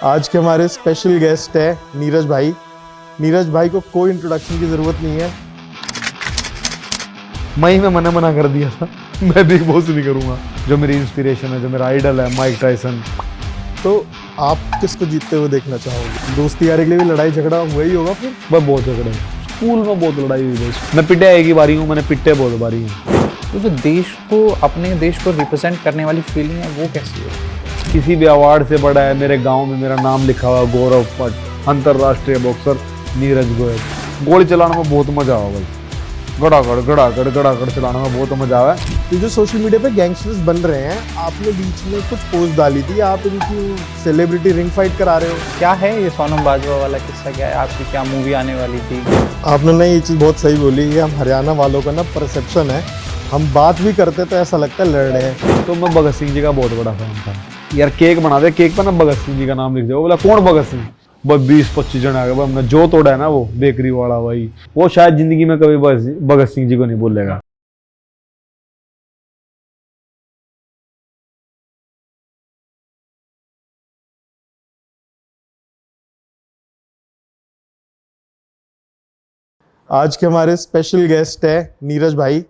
आज के हमारे स्पेशल गेस्ट है नीरज भाई। नीरज भाई को कोई इंट्रोडक्शन की ज़रूरत नहीं है। मई में मैंने मना कर दिया था मैं बिग बॉस नहीं करूँगा। जो मेरी इंस्पिरेशन है, जो मेरा आइडल है माइक टायसन। तो आप किसको जीतते हुए देखना चाहोगे? दोस्ती यारी के लिए भी लड़ाई झगड़ा हुआ ही होगा फिर। वह बहुत झगड़े, स्कूल में बहुत लड़ाई हुई बस। मैं पिटे एक ही बारी हूँ, मैंने पिटे बहुत बारी हूँ। तो जो देश को, अपने देश को रिप्रेजेंट करने वाली फीलिंग है वो कैसी है? किसी भी अवार्ड से बड़ा है मेरे गांव में मेरा नाम लिखा हुआ गौरव पट, अंतरराष्ट्रीय बॉक्सर नीरज गोयल। गोली चलाने में बहुत मजा आवा भाई, गड़ागड़ चलाने में बहुत मजा आवा। ये जो सोशल मीडिया पे गैंगस्टर्स बन रहे हैं, आपने बीच में कुछ पोस्ट डाली थी, आप इनकी सेलिब्रिटी रिंग फाइट करा रहे हो, क्या है ये सोनम बाजवा वाला किस्सा? क्या है, आपकी क्या मूवी आने वाली थी? आपने ना ये चीज़ बहुत सही बोली। ये हम हरियाणा वालों का ना परसेप्शन है, हम बात भी करते तो ऐसा लगता है लड़ रहे हैं। तो मैं भगत सिंह जी का बहुत बड़ा फैन था यार। केक बना दे, केक पर ना भगत सिंह जी का नाम लिख दे। वो बोला कौन भगत सिंह? बस 20-25 जन आ गए। हमने जो तोड़ा है ना वो बेकरी वाला भाई, वो शायद जिंदगी में कभी भगत सिंह जी को नहीं भूलेगा। आज के हमारे स्पेशल गेस्ट है नीरज भाई।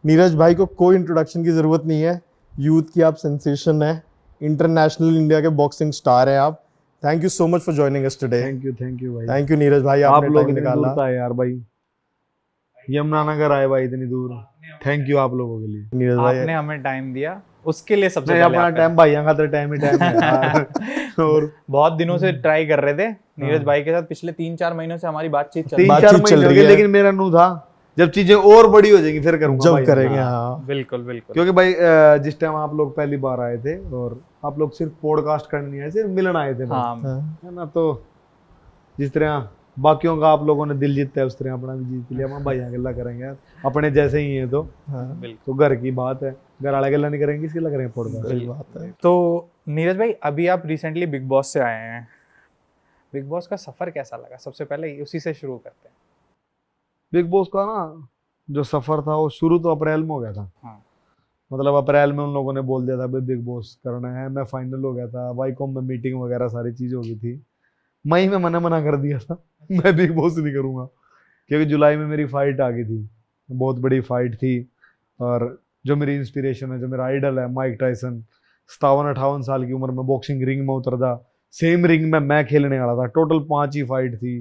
नीरज भाई को कोई इंट्रोडक्शन की ज़रूरत नहीं है। यूथ की आप सेंसेशन है, इंटरनेशनल इंडिया के बॉक्सिंग स्टार हैं आप। Thank you so much for joining us today. Thank you भाई। थैंक यू नीरज भाई, आप आपने लोग टाइम इतनी दूर निकाला। से आए यार भाई, यमुनानगर आए भाई इतनी दूर। थैंक यू आप लोगों के लिए। नीरज भाई आपने हमें टाइम दिया, उसके लिए सबसे नहीं, पहले अपना आपका टाइम भाई यहाँ खातिर टाइम ही टाइम है यार। और बहुत दिनों से ट्राई कर रहे थे नीरज भाई के साथ। पिछले 3-4 महीनों से हमारी बातचीत चल रही है। 3-4 बातचीत चल महीने हो रही गए, है। लेकिन मेरा नू था जब चीजें और बड़ी हो जाएंगी फिर करूंगा जब भाई। करेंगे। हाँ बिल्कुल बिल्कुल। क्योंकि भाई जिस टाइम आप लोग पहली बार आए थे और आप लोग सिर्फ पॉडकास्ट करने नहीं आए, सिर्फ मिलन आए थे भाई, हाँ हाँ। है ना। तो जिस तरह बाकियों का आप लोगों ने दिल जीता है उस तरह अपना भी जीत लिया। हम भाई गल्ला करेंगे यार, अपने जैसे ही है तो हाँ बिल्कुल। तो घर की बात है, घर वाले गल्ला नहीं करेंगे, किसकी करेंगे पॉडकास्ट। सही बात है। तो नीरज भाई, अभी आप रिसेंटली बिग बॉस से आए हैं। बिग बॉस का सफर कैसा लगा? सबसे पहले उसी से शुरू करते हैं। बिग बॉस का ना जो सफर था वो शुरू तो अप्रैल में हो गया था। हाँ। मतलब अप्रैल में उन लोगों ने बोल दिया था भाई बिग बॉस करना है, मैं फाइनल हो गया था, वाईकॉम में मीटिंग वगैरह सारी चीज हो गई थी। मई में मैंने मना कर दिया था मैं बिग बॉस नहीं करूंगा, क्योंकि जुलाई में मेरी फाइट आ गई थी, बहुत बड़ी फाइट थी। और जो मेरी इंस्पिरेशन है, जो मेरा आइडल है माइक टायसन, 57-58 साल की उम्र में बॉक्सिंग रिंग में उतर था। सेम रिंग में मैं खेलने वाला था। टोटल 5 ही फाइट थी।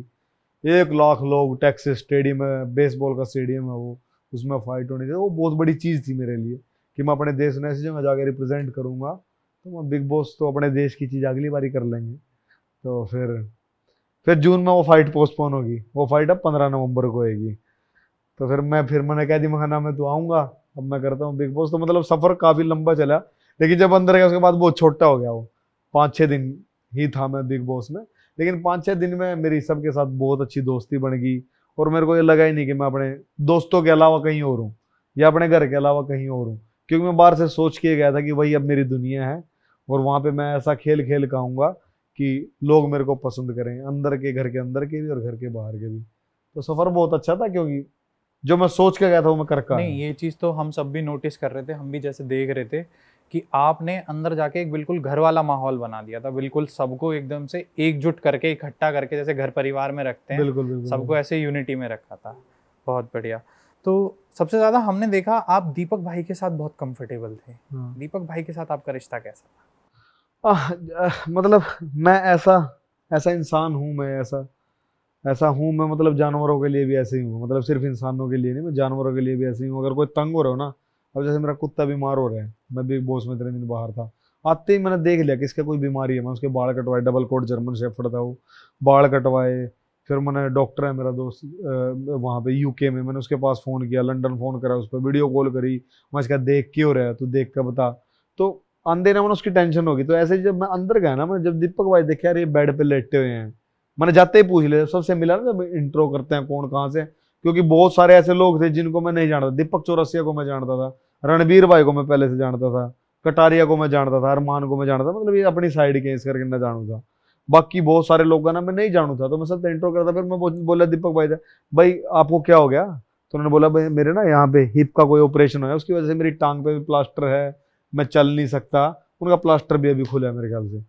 1 लाख लोग, टेक्सास स्टेडियम है, बेसबॉल का स्टेडियम है वो, उसमें फाइट होनी थी। वो बहुत बड़ी चीज़ थी मेरे लिए कि मैं अपने देश में ऐसी जगह जाके रिप्रेजेंट करूंगा। तो मैं बिग बॉस तो अपने देश की चीज़ अगली बारी कर लेंगे। तो फिर जून में वो फाइट पोस्टपोन होगी। वो फाइट अब 15 नवंबर को होगी। तो फिर मैंने कह दी मखाना मैं तो आऊँगा, अब मैं करता हूँ बिग बॉस। तो मतलब सफ़र काफ़ी लंबा चला, लेकिन जब अंदर गया उसके बाद बहुत छोटा हो गया। वो 5-6 दिन ही था मैं बिग बॉस में, लेकिन 5-6 दिन में मेरी सबके साथ बहुत अच्छी दोस्ती बन गई। और मेरे को ये लगा ही नहीं कि मैं अपने दोस्तों के अलावा कहीं और हूँ या अपने घर के अलावा कहीं और हूँ, क्योंकि मैं बाहर से सोच के गया था कि भाई अब मेरी दुनिया है और वहाँ पे मैं ऐसा खेल खेल के आऊँगा कि लोग मेरे को पसंद करें, अंदर के, घर के अंदर के भी और घर के बाहर के भी। तो सफ़र बहुत अच्छा था, क्योंकि जो मैं सोच के गया था वो मैं कर का नहीं, ये चीज़ तो हम सब भी नोटिस कर रहे थे, हम भी जैसे देख रहे थे कि आपने अंदर जाके एक बिल्कुल घर वाला माहौल बना दिया था। बिल्कुल सबको एकदम से एकजुट करके, इकट्ठा करके, जैसे घर परिवार में रखते हैं, बिल्कुल बिल्कुल सबको ऐसे यूनिटी में रखा था। बहुत बढ़िया। तो सबसे ज़्यादा हमने देखा आप दीपक भाई के साथ बहुत कंफर्टेबल थे। हाँ। दीपक भाई के साथ आपका रिश्ता कैसा था? मतलब मैं ऐसा इंसान हूँ, मैं ऐसा हूँ मैं। मतलब जानवरों के लिए भी ऐसे ही हूँ, मतलब सिर्फ इंसानों के लिए नहीं, मैं जानवरों के लिए भी ऐसे ही हूँ। अगर कोई तंग हो रहा हो ना, अब जैसे मेरा कुत्ता बीमार हो रहा है, मैं बिग बॉस में 3 दिन बाहर था, आते ही मैंने देख लिया कि इसका कोई बीमारी है। मैं उसके बाल कटवाए, डबल कोट जर्मन शेफर्ड था वो, बाल कटवाए। फिर मैंने, डॉक्टर है मेरा दोस्त वहाँ पे यूके में, मैंने उसके पास फ़ोन किया, लंदन फ़ोन करा, उस पर वीडियो कॉल करी। मैं इसका देख क्यों रहा है, तू देख कर बता। तो अंधे ना मैंने उसकी टेंशन होगी। तो ऐसे जब मैं अंदर गया ना, मैं जब दीपक भाई देखा यार ये बेड पे लेटे हुए हैं, मैंने जाते ही पूछ लिया, सबसे मिला ना जब इंट्रो करते हैं कौन कहाँ से, क्योंकि बहुत सारे ऐसे लोग थे जिनको मैं नहीं जानता। दीपक चौरसिया को मैं जानता था, रणबीर भाई को मैं पहले से जानता था, कटारिया को मैं जानता था, अरमान को मैं जानता था, मतलब ये अपनी साइड के इस करके ना जानू था। बाकी बहुत सारे लोग का ना मैं नहीं जानू था, तो मैं सबसे इंट्रो करता। फिर मैं बोला दीपक भाई था, भाई आपको क्या हो गया? तो उन्होंने बोला भाई मेरे ना यहाँ पे हिप का कोई ऑपरेशन हो है, उसकी वजह से मेरी टांग पे भी प्लास्टर है, मैं चल नहीं सकता। उनका प्लास्टर भी अभी खुला है मेरे ख्याल से।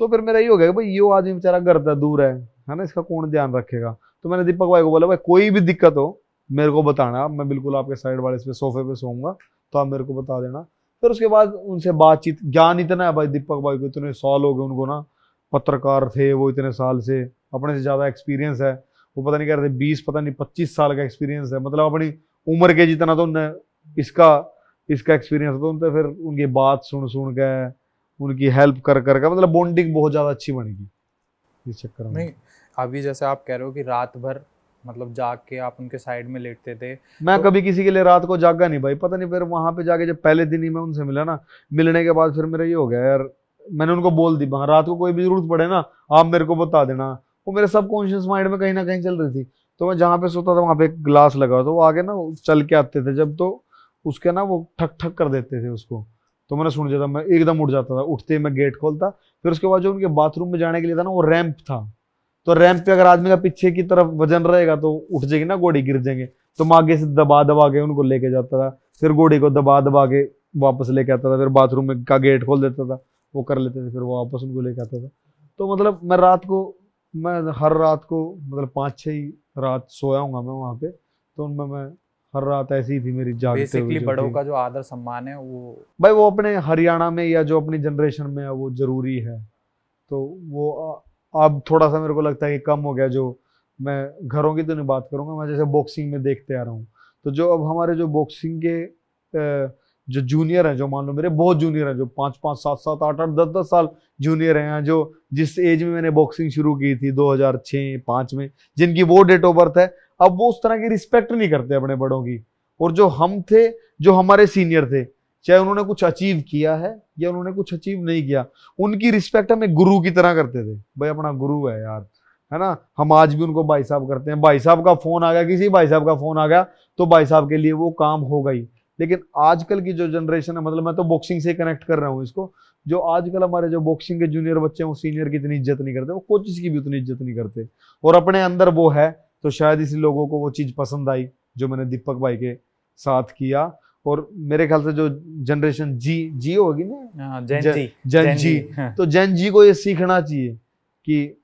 तो फिर मेरा ये हो गया कि भाई ये आदमी बेचारा घर था, दूर है ना, इसका कौन ध्यान रखेगा। तो मैंने दीपक भाई को बोला भाई कोई भी दिक्कत हो मेरे को बताना, मैं बिल्कुल आपके साइड वाले इस पे सोफे पे सोऊंगा, तो आप मेरे को बता देना। फिर उसके बाद उनसे बातचीत, ज्ञान इतना है भाई दीपक भाई को, इतने साल हो गए उनको ना, पत्रकार थे वो इतने साल से, अपने से ज्यादा एक्सपीरियंस है वो, पता नहीं कह रहे थे 20 पता नहीं 25 साल का एक्सपीरियंस है, मतलब अपनी उम्र के जितना तो उनने इसका इसका एक्सपीरियंस, तो उनसे फिर उनकी बात सुन सुन के, उनकी हेल्प कर कर के, मतलब बॉन्डिंग बहुत ज्यादा अच्छी बन गई इस चक्कर में। नहीं, अभी जैसे आप कह रहे हो कि रात भर मतलब जाग के आप उनके साइड में लेटते थे, मैं तो कभी किसी के लिए रात को जागा नहीं भाई, पता नहीं फिर वहां पे जाके जब पहले दिन ही मैं उनसे मिला ना, मिलने के बाद फिर मेरा ये हो गया यार, मैंने उनको बोल दी वहां रात को कोई भी जरूरत पड़े ना आप मेरे को बता देना। वो मेरे सबकॉन्शियस माइंड में कहीं ना कहीं चल रही थी। तो मैं जहाँ पे सोता था वहां पे एक ग्लास लगा हुआ, तो वो आगे ना वो चल के आते थे जब, तो उसके ना वो ठक ठक कर देते थे उसको, तो मैंने सुन जाता, मैं एकदम उठ जाता था, उठते ही मैं गेट खोलता। फिर उसके बाद जो उनके बाथरूम में जाने के लिए था ना वो रैंप था, तो रैंप पे अगर आदमी का पीछे की तरफ वजन रहेगा तो उठ जाएगी ना घोड़ी, गिर जाएंगे, तो मैं आगे से दबा दबा के उनको लेके जाता था, फिर घोड़ी को दबा दबा के वापस लेके आता था, फिर बाथरूम में का गेट खोल देता था, वो कर लेते थे, फिर वो वापस उनको लेके आता था। तो मतलब मैं रात को, मैं हर रात को मतलब 5-6 ही रात सोया हूँगा मैं वहाँ पे, तो उनमें मैं हर रात ऐसी ही थी मेरी जागते हुए बेसिकली जो बड़ों थी। का जो आदर सम्मान है वो भाई वो अपने हरियाणा में या जो अपनी जनरेशन में है वो जरूरी है, तो वो अब थोड़ा सा मेरे को लगता है कि कम हो गया। जो मैं घरों की तो नहीं बात करूंगा, मैं जैसे बॉक्सिंग में देखते आ रहा हूँ, तो जो अब हमारे जो बॉक्सिंग के जो जूनियर हैं, जो मान लो मेरे बहुत जूनियर हैं, जो 5-5, 7-7, 8-8, 10-10 साल जूनियर हैं, जो जिस एज में मैंने बॉक्सिंग शुरू की थी 2006-5 में, जिनकी वो डेट ऑफ बर्थ है, अब वो उस तरह की रिस्पेक्ट नहीं करते अपने बड़ों की। और जो हम थे, जो हमारे सीनियर थे, चाहे उन्होंने कुछ अचीव किया है या उन्होंने कुछ अचीव नहीं किया, उनकी रिस्पेक्ट हमें गुरु की तरह करते थे। भाई अपना गुरु है यार, है ना, हम आज भी उनको भाई साहब करते हैं। भाई साहब का फोन आ गया, किसी भाई साहब का फोन आ गया तो भाई साहब के लिए वो काम हो गई। लेकिन आजकल की जो जनरेशन है, मतलब मैं तो बॉक्सिंग से कनेक्ट कर रहा हूँ इसको, जो आजकल हमारे जो बॉक्सिंग के जूनियर बच्चे हैं वो सीनियर की इतनी इज्जत नहीं करते, वो कोचिज की भी उतनी इज्जत नहीं करते, और अपने अंदर वो है, तो शायद इसी लोगों को वो चीज पसंद आई जो मैंने दीपक भाई के साथ किया। और मेरे ख्याल से जो जनरेशन जी होगी ना, जन जी, तो जन जी को ये सीखना चाहिए कि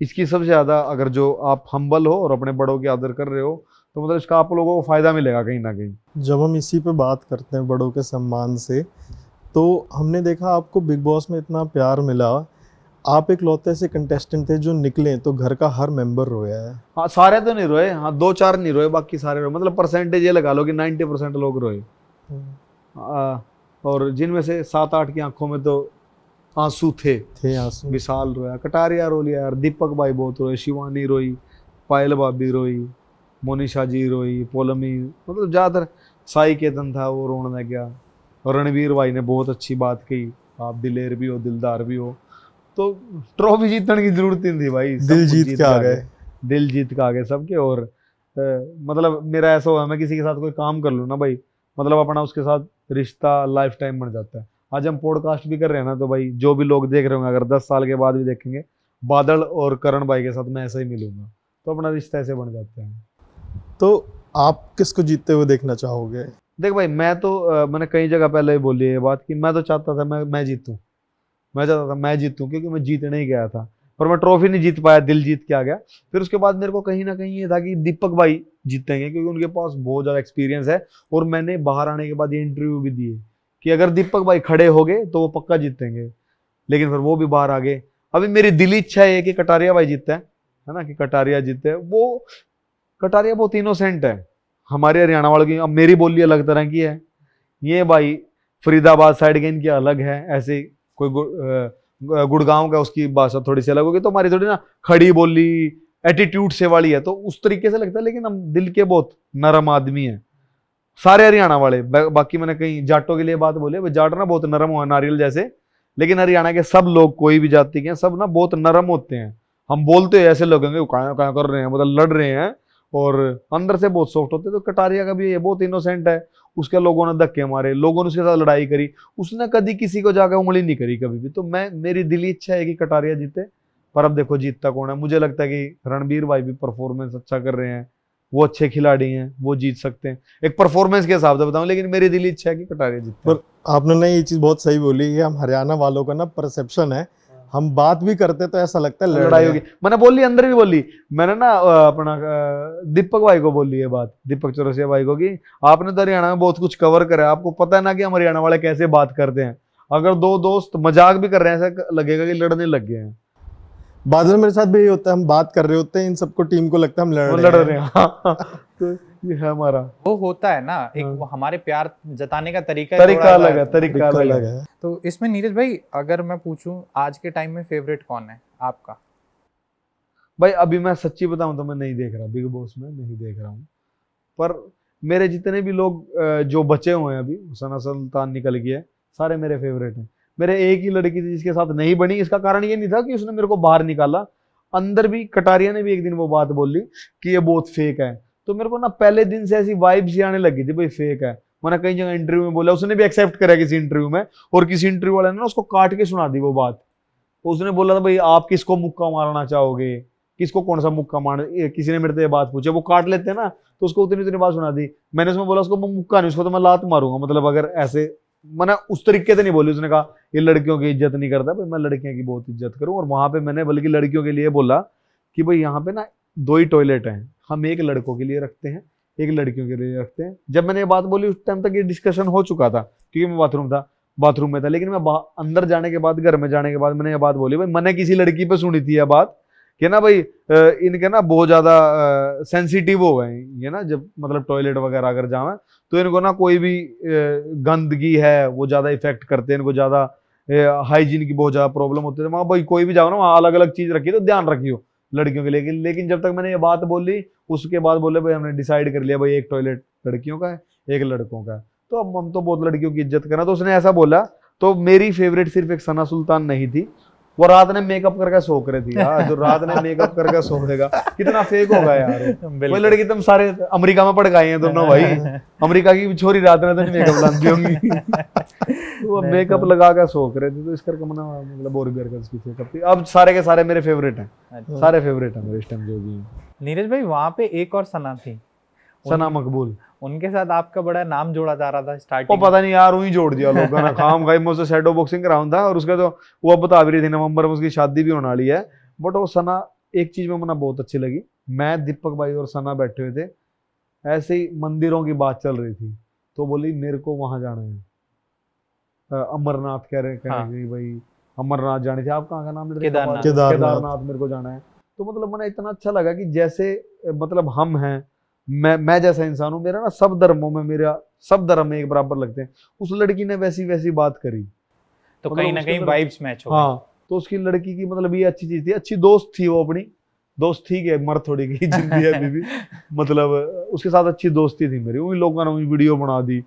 इसकी सबसे ज्यादा, अगर जो आप हम्बल हो और अपने बड़ों की आदर कर रहे हो, तो मतलब इसका आप लोगों को फायदा मिलेगा कहीं ना कहीं। जब हम इसी पे बात करते हैं बड़ों के सम्मान से, तो हमने देखा आपको बिग बॉस में इतना प्यार मिला, आप एक लौते ऐसे कंटेस्टेंट थे जो निकले तो घर का हर मेंबर रोया है। हाँ सारे तो नहीं रोए, हाँ 2-4 नहीं रोए, बाकी सारे रोए, मतलब परसेंटेज ये लगा लो कि 90% लोग रोए। और जिनमें से 7-8 की आंखों में तो आंसू थे आंसू। विशाल रोया, कटारिया रो लिया यार, दीपक भाई बहुत रोए, शिवानी रोई, पायल भाभी रोई, मोनिशा जी रोई, पोलमी, मतलब ज्यादातर साई केतन था वो रोने लग गया। और रणवीर भाई ने बहुत अच्छी बात कही, आप दिलेर भी हो दिलदार भी हो, तो ट्रॉफी जीतने की जरूरत नहीं थी भाई, सब दिल कुछ जीत के आ गए। दिल जीत के आ गए सबके। और मतलब मेरा ऐसा हुआ, मैं किसी के साथ कोई काम कर लूँ ना भाई, मतलब अपना उसके साथ रिश्ता लाइफ टाइम बन जाता है। आज हम पॉडकास्ट भी कर रहे हैं ना, तो भाई जो भी लोग देख रहे होंगे, अगर 10 साल के बाद भी देखेंगे, बादल और करण भाई के साथ मैं ऐसा ही मिलूंगा, तो अपना रिश्ता ऐसे बन जाता है। तो आप किसको जीतते हुए देखना चाहोगे? देख भाई मैं तो मैंने कई जगह पहले ही बोली है ये बात कि मैं तो चाहता था मैं जीतूं, मैं चाहता था मैं जीतूं, क्योंकि मैं जीतने ही गया था, पर मैं ट्रॉफी नहीं जीत पाया, दिल जीत के आ गया। फिर उसके बाद मेरे को कहीं ना कहीं ये था कि दीपक भाई जीतेंगे, क्योंकि उनके पास बहुत ज़्यादा एक्सपीरियंस है। और मैंने बाहर आने के बाद ये इंटरव्यू भी दिए कि अगर दीपक भाई खड़े हो गए तो वो पक्का जीतेंगे, लेकिन फिर वो भी बाहर आ गए। अभी मेरी दिली इच्छा है कि कटारिया भाई जीते, है ना, कि कटारिया जीते। वो कटारिया बहुत इनोसेंट है, हमारे हरियाणा वालों की, अब मेरी बोली अलग तरह की है, ये भाई फरीदाबाद साइड के इनकी अलग है, ऐसे कोई गुड़गांव का उसकी भाषा थोड़ी सी अलग होगी, तो हमारी थोड़ी ना खड़ी बोली एटीट्यूड से वाली है, तो उस तरीके से लगता है। लेकिन हम दिल के बहुत नरम आदमी हैं सारे हरियाणा वाले। बाकी मैंने कहीं जाटों के लिए बात बोली, जाट ना बहुत नरम हुआ नारियल जैसे, लेकिन हरियाणा के सब लोग, कोई भी जाति के, सब ना बहुत नरम होते हैं। हम बोलते हैं ऐसे लोग हैं क्या कर रहे हैं, मतलब लड़ रहे हैं, और अंदर से बहुत सॉफ्ट होते हैं। तो कटारिया का भी ये बहुत इनोसेंट है, उसके लोगों ने धक्के मारे, लोगों ने उसके साथ लड़ाई करी, उसने कभी किसी को जाकर उंगली नहीं करी कभी भी। तो मेरी दिली इच्छा है कि कटारिया जीते, पर अब देखो जीतता कौन है। मुझे लगता है कि रणबीर भाई भी परफॉर्मेंस अच्छा कर रहे हैं, वो अच्छे खिलाड़ी हैं, वो जीत सकते हैं एक परफॉर्मेंस के हिसाब से बताऊं, लेकिन मेरी दिली इच्छा है कि कटारिया जीते। पर आपने ना ये चीज़ बहुत सही बोली, ये हम हरियाणा वालों का ना परसेप्शन है, हम बात भी करते तो ऐसा लगता है लड़ाई होगी। मैंने बोली, अंदर भी बोली मैंने ना अपना दीपक भाई को बोली है बात, दीपक चौरसिया भाई को, कि आपने तो हरियाणा में बहुत कुछ कवर करा है, आपको पता है ना कि हम हरियाणा वाले कैसे बात करते हैं, अगर दो दोस्त मजाक भी कर रहे हैं ऐसा लगेगा कि लड़ने लग गए हैं। बादल मेरे साथ भी यही होता है, हम बात कर रहे होते हैं, इन सबको टीम को लगता है हम वो लड़ लड़ रहे रहे हैं। हैं। तो ये है हमारा वो होता है ना एक हाँ। वो हमारे प्यार जताने का तरीका तरीका थोड़ा अलग है, तरीका बिल्कुल अलग अलग है। है। तो इसमें नीरज भाई अगर मैं पूछूं आज के टाइम में फेवरेट कौन है आपका? भाई अभी मैं सच्ची बताऊं तो मैं नहीं देख रहा बिग बॉस में, नहीं देख रहा हूँ, पर मेरे जितने भी लोग जो बचे हुए हैं अभी, सना सुल्तान निकल गया है, सारे मेरे फेवरेट हैं। मेरे एक ही लड़की थी जिसके साथ नहीं बनी, इसका कारण ये नहीं था कि उसने मेरे को बाहर निकाला, अंदर भी कटारिया ने भी एक दिन वो बात बोली कि ये बहुत फेक है, तो मेरे को ना पहले दिन से ऐसी वाइब्स ही आने लगी थी भाई फेक है। मैंने कई जगह इंटरव्यू में बोला, उसने भी एक्सेप्ट करा किसी इंटरव्यू में, और किसी इंटरव्यू वाले ने ना उसको काट के सुना दी वो बात। तो उसने बोला था भाई आप किसको मुक्का मारना चाहोगे, किसको कौन सा मुक्का मार, किसी ने मेरे से ये बात पूछी, वो काट लेते हैं ना, तो उसको उतनी उतनी बात सुना दी। मैंने उसमें बोला उसको मुक्का नहीं, उसको तो मैं लात मारूंगा, मतलब अगर ऐसे मैंने उस तरीके से नहीं बोली। उसने कहा ये लड़कियों की इज्जत नहीं करता, भाई मैं लड़कियों की बहुत इज्जत करूं, और वहां पे मैंने बल्कि लड़कियों के लिए बोला कि भाई यहाँ पे ना 2 ही टॉयलेट हैं, हम एक लड़कों के लिए रखते हैं, एक लड़कियों के लिए रखते हैं। जब मैंने ये बात बोली उस टाइम तक ये डिस्कशन हो चुका था, क्योंकि मैं बाथरूम में था, लेकिन मैं अंदर जाने के बाद, घर में जाने के बाद मैंने ये बात बोली, भाई मैंने किसी लड़की पे सुनी थी यह बात कि ना भाई इनके ना बहुत ज्यादा सेंसिटिव हो गए ये ना, जब मतलब टॉयलेट वगैरह अगर जावे तो इनको ना कोई भी गंदगी है वो ज्यादा इफेक्ट करते हैं, इनको ज्यादा हाइजीन की बहुत ज्यादा प्रॉब्लम होती है। वहाँ भाई कोई भी जाओ ना, वहाँ अलग अलग चीज रखी तो ध्यान रखियो लड़कियों के लिए। लेकिन जब तक मैंने ये बात बोली उसके बाद बोले भाई हमने डिसाइड कर लिया भाई एक टॉयलेट लड़कियों का है, एक लड़कों का है, तो अब हम तो बहुत लड़कियों की इज्जत करना। तो उसने ऐसा बोला, तो मेरी फेवरेट सिर्फ एक सना सुल्तान नहीं थी, वो रात ने मेकअप करके सो रही थी यार, जो रात ने मेकअप करके सो देगा, कितना फेक होगा यार वो लड़की। तुम सारे अमेरिका में पड़ गए हैं दोनों भाई, अमेरिका की छोरी रात ने तो मेकअप लाती होंगी, वो मेकअप लगा के सो रहे थे, तो इस करके मना मतलब बोर कर उसकी फेकअप थी। अब सारे के सारे मेरे फेवरेट हैं, सारे फेवरेट हैं मेरे इस टाइम जो भी हैं। नीरज भाई वहां पे एक और सना थी, सना मकबूल, उनके साथ आपका बड़ा नाम जोड़ा जा रहा था वो स्टार्टिंग पता नहीं यार वही जोड़ दिया लोगों ने खाम खाई। मुझसे शैडो बॉक्सिंग कराउंड था, और उसका तो वो बता भी रही थी नवंबर में उसकी शादी भी होने वाली है। बट वो सना एक चीज में मुझे बहुत अच्छी लगी, मैं दीपक भाई और सना बैठे हुए थे, ऐसे ही मंदिरों की बात चल रही थी, तो बोली मेरे को वहां जाना है, अमरनाथ कह रहे भाई अमरनाथ जाने थे, आप कहाँ का नाम ले रहे थे? केदारनाथ मेरे को जाना है। तो मतलब मैंने इतना अच्छा लगा कि जैसे मतलब हम हैं, मैं जैसा इंसान हूँ, मेरा ना सब धर्मों में, मेरा सब धर्म में एक बराबर लगते हैं। उस लड़की ने वैसी बात करी, तो मतलब कहीं ना उसके कहीं अंदर- वाइब्स मैच हो हाँ, तो उसकी लड़की की मतलब ये अच्छी चीज थी, अच्छी दोस्त थी वो, अपनी दोस्त थी कि मर थोड़ी गई जिंदगी है अभी भी, मतलब उसके साथ अच्छी दोस्ती थी मेरी। उन लोगों ने वीडियो बना दी,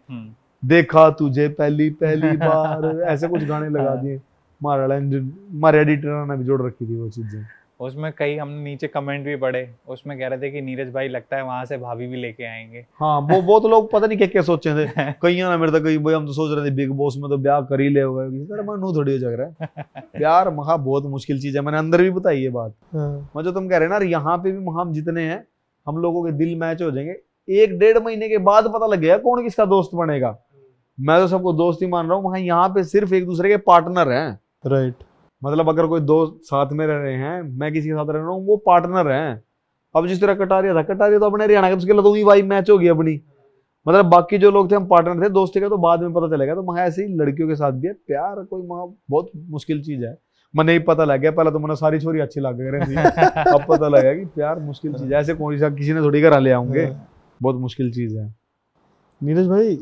देखा तुझे पहली पहली बार, ऐसे कुछ गाने लगा दिए, हमारे एडिटर ने भी जोड़ रखी थी वो चीजें। उसमें कई हमने नीचे कमेंट भी पढ़े, उसमें कह रहे थे कि नीरज भाई लगता है वहां से भाभी भी लेके आएंगे। हाँ, वो तो लोग पता नहीं क्या क्या सोचे थे, कई ना मेरे तक कई भाई हम तो सोच रहे थे बिग बॉस में तो ब्याह कर ही ले होगा, मन थोड़ी हो जा रहा है प्यार महा बहुत मुश्किल चीज है। मैंने अंदर भी बताई ये बात, मैं जो तुम कह रहे हैं ना, यहाँ पे भी हम जितने हैं, हम लोगों के दिल मैच हो जाएंगे, 1-1.5 महीने के बाद पता लग गया कौन किसका दोस्त बनेगा। मैं तो सबको दोस्त ही मान रहा हूँ, वहां यहाँ पे सिर्फ एक दूसरे के पार्टनर हैं, राइट। मतलब अगर कोई दोस्त साथ में रह रहे हैं, मैं किसी के साथ रह रहा हूँ, वो पार्टनर हैं। अब जिस तरह कटारिया तो अपने हरियाणा के, उसके लिए तो वाइब मैच होगी अपनी, मतलब बाकी जो लोग थे हम पार्टनर थे दोस्ती का, तो बाद में पता चलेगा। तो मैं ऐसे ही लड़कियों के साथ भी है, प्यार कोई बहुत मुश्किल चीज है। मैंने ही पता लग गया, पहले तो मैंने सारी छोरी अच्छी लग रही थी, अब पता लगा कि प्यार मुश्किल चीज है, ऐसे कोई सा किसी ने थोड़ी करा ले आऊंगे, बहुत मुश्किल चीज है। नीरज भाई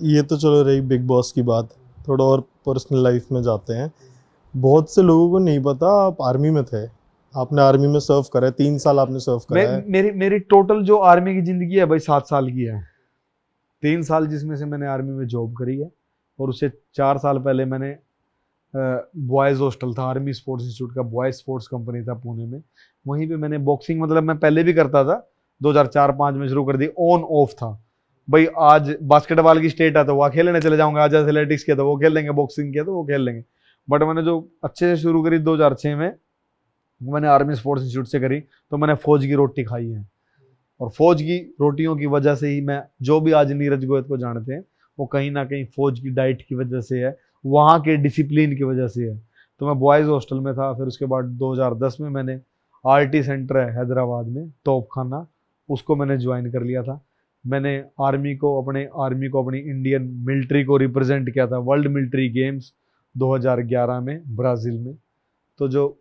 ये तो चलो रही बिग बॉस की बात, थोड़ा और पर्सनल लाइफ में जाते हैं। बहुत से लोगों को नहीं पता आप आर्मी में थे, आपने आर्मी में सर्व करा है, 3 साल आपने सर्व करा है। मेरी टोटल जो आर्मी की जिंदगी है भाई 7 साल की है। 3 साल जिसमें से मैंने आर्मी में जॉब करी है, और उससे 4 साल पहले मैंने बॉयज़ हॉस्टल था, आर्मी स्पोर्ट्स इंस्टीट्यूट का बॉयज़ स्पोर्ट्स कंपनी था पुणे में, वहीं पे मैंने बॉक्सिंग, मतलब मैं पहले भी करता था, 2004-5 में शुरू कर दी, ऑन ऑफ था भाई। आज बास्केटबॉल की स्टेट है तो वहाँ खेलने चले जाऊंगा, आज एथलेटिक्स किया तो वो खेल लेंगे, बॉक्सिंग किया तो वो खेल लेंगे। बट मैंने जो अच्छे से शुरू करी 2006 में, मैंने आर्मी स्पोर्ट्स इंस्टीट्यूट से करी, तो मैंने फौज की रोटी खाई है, और फौज की रोटियों की वजह से ही मैं जो भी आज नीरज गोयत को जानते हैं, वो कहीं ना कहीं फौज की डाइट की वजह से है, वहाँ के डिसिप्लिन की वजह से है। तो मैं बॉयज़ हॉस्टल में था। फिर उसके बाद 2010 में मैंने आरटी सेंटर है हैदराबाद में, तोप खाना, उसको मैंने ज्वाइन कर लिया था। मैंने आर्मी को अपनी इंडियन मिलिट्री को रिप्रेजेंट किया था वर्ल्ड मिलिट्री गेम्स 2011 में ब्राज़ील में। तो जो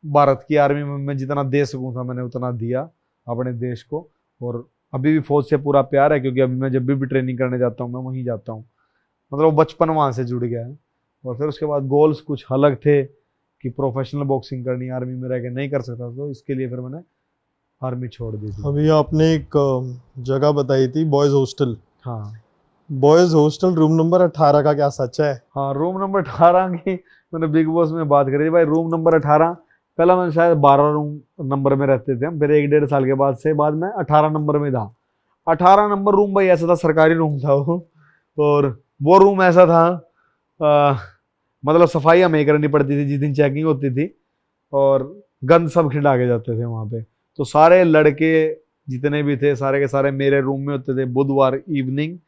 भारत की आर्मी में मैं जितना दे सकूं था मैंने उतना दिया अपने देश को। और अभी भी फौज से पूरा प्यार है, क्योंकि अभी मैं जब भी ट्रेनिंग करने जाता हूँ मैं वहीं जाता हूँ। मतलब वो बचपन वहाँ से जुड़ गया है। और फिर उसके बाद गोल्स कुछ अलग थे कि प्रोफेशनल बॉक्सिंग करनी, आर्मी में रह के नहीं कर सकता, तो इसके लिए फिर मैंने आर्मी छोड़ दी थी। अभी आपने एक जगह बताई थी बॉयज हॉस्टल, हाँ बॉयज हॉस्टल रूम नंबर 18 का क्या सच है? हाँ, रूम नंबर 18 की मैंने बिग बॉस में बात करी थी भाई। रूम नंबर 18, पहला मैं शायद 12 रूम नंबर में रहते थे हम, फिर 1-1.5 साल के बाद मैं 18 नंबर में था। 18 नंबर रूम भाई ऐसा था, सरकारी रूम था वो। और वो रूम ऐसा था, मतलब सफाई हमें करनी पड़ती थी जिस दिन चेकिंग होती थी, और गंद सब खिंडा के जाते थे वहाँ पे। तो सारे लड़के जितने भी थे सारे के सारे मेरे रूम में होते थे बुधवार इवनिंग,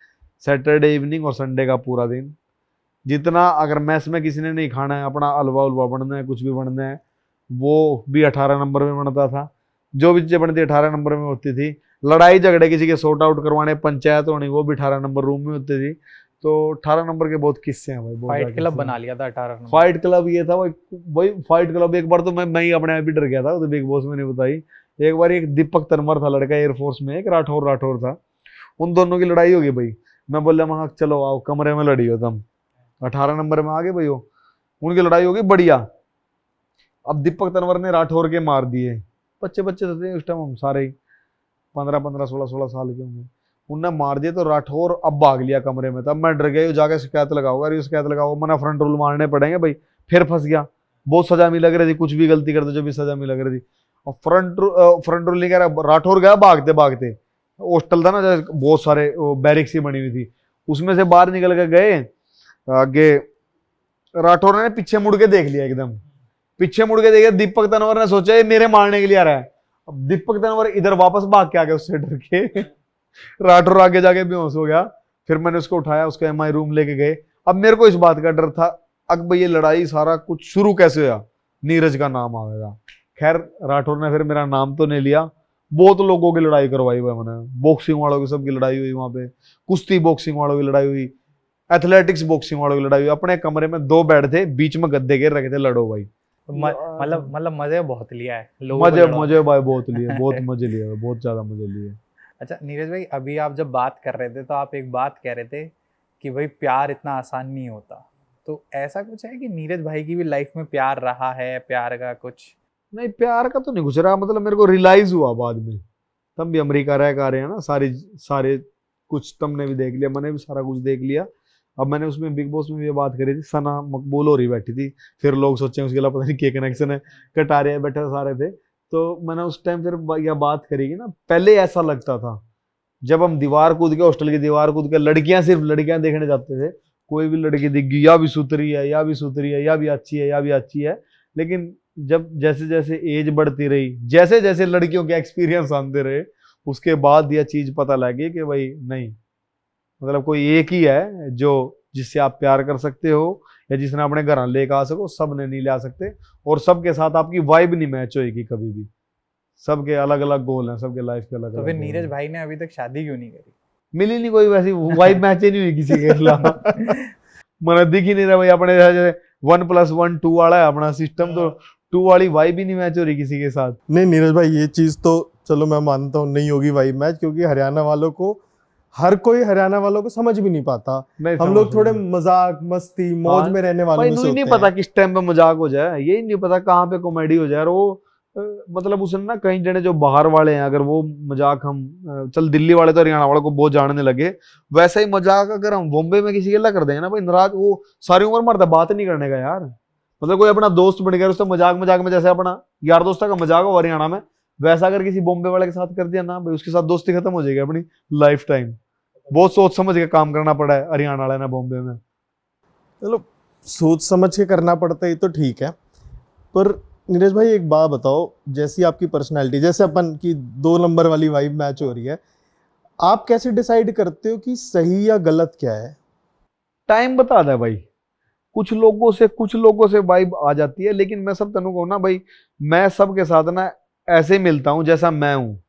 सैटरडे इवनिंग और संडे का पूरा दिन। जितना अगर मैस में किसी ने नहीं खाना है, अपना हलवा उलवा बनना है, कुछ भी बनना है, वो भी 18 नंबर में बनता था। जो भी चीजें बनती 18 नंबर में होती थी। लड़ाई झगड़े किसी के सॉर्ट आउट करवाने, पंचायत होनी, वो भी 18 नंबर रूम में होती थी। तो 18 नंबर के बहुत किस्से हैं भाई, बहुत फाइट ज्यादा क्लब किस्से बना हैं। लिया था 18 नंबर। फाइट क्लब ये था वही फाइट क्लब। एक बार तो मैं ही अपने आप ही डर गया था, तो बिग बॉस में नहीं बताई। एक बार एक दीपक तनवर था लड़का एयरफोर्स में, एक राठौर था, उन दोनों की लड़ाई होगी भाई। मैं बोला वहां चलो आओ कमरे में लड़ी हो तुम, 18 नंबर में आ गए भाई हो, उनकी लड़ाई होगी बढ़िया। अब दीपक तनवर ने राठौर के मार दिए, बच्चे बच्चे थे उस टाइम हम सारे ही, 15 16 साल के होंगे। उनने मार दिया तो राठौर अब भाग लिया कमरे में। तब मैं डर गया, ये जाके शिकायत लगाऊंगा, अरे शिकायत लगाओ, मना फ्रंट रूल मारने पड़ेंगे भाई। फिर फंस गया, बहुत सजा मिल लग रही थी, कुछ भी गलती करते जो भी सजा मिल लग रही थी। और फ्रंट रूल नहीं कह रहा, राठौर गया भागते भागते। हॉस्टल था ना जैसे बहुत सारे बैरिक्स ही बनी हुई थी, उसमें से बाहर निकल के गए आगे। राठौर ने पीछे मुड़ के देख लिया, एकदम पीछे मुड़ के देखा। दीपक तनवर ने सोचा ये मेरे मारने के लिए आ रहा है। अब दीपक तनवर इधर वापस भाग के आ गया उससे डर के। राठौर आगे जाके बेहोश हो गया। फिर मैंने उसको उठाया, उसके एमआई रूम लेके गए। अब मेरे को इस बात का डर था, अब भाई ये लड़ाई सारा कुछ शुरू कैसे हुआ, नीरज का नाम आएगा। खैर राठौर ने फिर मेरा नाम तो नहीं लिया, बहुत लोगों की लड़ाई करवाई हुई मैंने, बॉक्सिंग वालों की सबकी लड़ाई हुई वहां पे, कुश्ती बॉक्सिंग वालों की लड़ाई हुई, एथलेटिक्स बॉक्सिंग वालों की लड़ाई हुई। अपने कमरे में 2 बेड थे, बीच में गद्दे घेर रखे थे, लड़ो भाई। मतलब मजे बहुत लिया है लोगों को मजे लड़वा- मजे भाई बहुत लिए, बहुत मजे लिए, बहुत ज्यादा मजे लिए। अच्छा नीरज भाई, अभी आप जब बात कर रहे थे तो आप एक बात कह रहे थे कि भाई प्यार इतना आसान नहीं होता। तो ऐसा कुछ है कि नीरज भाई की भी लाइफ में प्यार रहा है, प्यार का कुछ? नहीं प्यार का तो नहीं कुछ रहा, मतलब मेरे को रियलाइज हुआ बाद में। तब भी अमेरिका रह कर आ रहे हैं ना, सारे सारे कुछ तुमने भी देख लिया, मैंने भी सारा कुछ देख लिया। अब मैंने उसमें बिग बॉस में भी ये बात करी थी, सना मकबूल हो रही बैठी थी, फिर लोग सोचे उसके अलावा पता नहीं क्या कनेक्शन है, कटारिया बैठे सारे थे। तो मैंने उस टाइम फिर यह बात करी कि ना, पहले ऐसा लगता था जब हम दीवार कूद के, हॉस्टल की दीवार कूद के, लड़कियां सिर्फ लड़कियां देखने जाते थे, कोई भी लड़की दिख गई, या भी सुतरी है, या भी सुतरी है, या भी अच्छी है, या भी अच्छी है। लेकिन जब जैसे जैसे एज बढ़ती रही, जैसे जैसे लड़कियों के एक्सपीरियंस आते रहे, उसके बाद यह चीज पता लगी कि भाई नहीं, मतलब कोई एक ही है जो जिससे आप प्यार कर सकते हो, या जिसने अपने घर लेकर आ सको, सब ने नहीं ले आ सकते। और सबके साथ आपकी वाइब नहीं मैच होगी कभी भी, सबके अलग अलग गोल हैं, सबके लाइफ के अलग तो अलग फिर गोल नीरज हैं। भाई ने अभी तक शादी क्यों नहीं करी? मिली नहीं कोई वैसी वाइब, मैच ही नहीं हुई किसी के खिलाफ। मैंने दिख ही नहीं रहा भाई, अपने जैसे 1+1 2 वाला है अपना सिस्टम, तो 2 वाली वाइब ही नहीं मैच हो रही किसी के साथ। नहीं नीरज भाई, ये चीज़ तो चलो मैं मानता हूँ नहीं होगी वाइब मैच, क्योंकि हरियाणा वालों को, हर कोई हरियाणा वालों को समझ भी नहीं पाता। नहीं हम समझ लोग थोड़े में। मजाक मस्ती मौज हाँ, में रहने वालों भाई में से नहीं होते पता हैं। किस टाइम पे मजाक हो जाए, यही नहीं पता कहाँ पे कॉमेडी हो जाए। और वो मतलब उसने ना, कई जने जो बाहर वाले हैं, अगर वो मजाक हम चल दिल्ली वाले तो हरियाणा वालों को बहुत जानने लगे, वैसा ही मजाक अगर हम बॉम्बे में किसी के ला कर देंगे ना भाई, नाराज वो सारी उम्र मरता बात नहीं करने का यार। मतलब कोई अपना दोस्त बन गया, उससे मजाक मजाक में जैसे अपना यार दोस्तों का मजाक हो हरियाणा में, वैसा अगर किसी बॉम्बे वाले के साथ कर दिया ना भाई, उसके साथ दोस्ती खत्म हो जाएगी अपनी लाइफ टाइम। बहुत सोच समझ के काम करना पड़ा है हरियाणा वाले ने बॉम्बे में। चलो सोच समझ के करना पड़ता है, ये तो ठीक है। पर नीरज भाई एक बात बताओ, जैसी आपकी पर्सनैलिटी, जैसे अपन की 2 नंबर वाली वाइब मैच हो रही है, आप कैसे डिसाइड करते हो कि सही या गलत क्या है? टाइम बता दे भाई, कुछ लोगों से वाइब आ जाती है, लेकिन मैं सब तनु कहूँ ना भाई, मैं सबके साथ ना ऐसे मिलता हूँ जैसा मैं हूँ।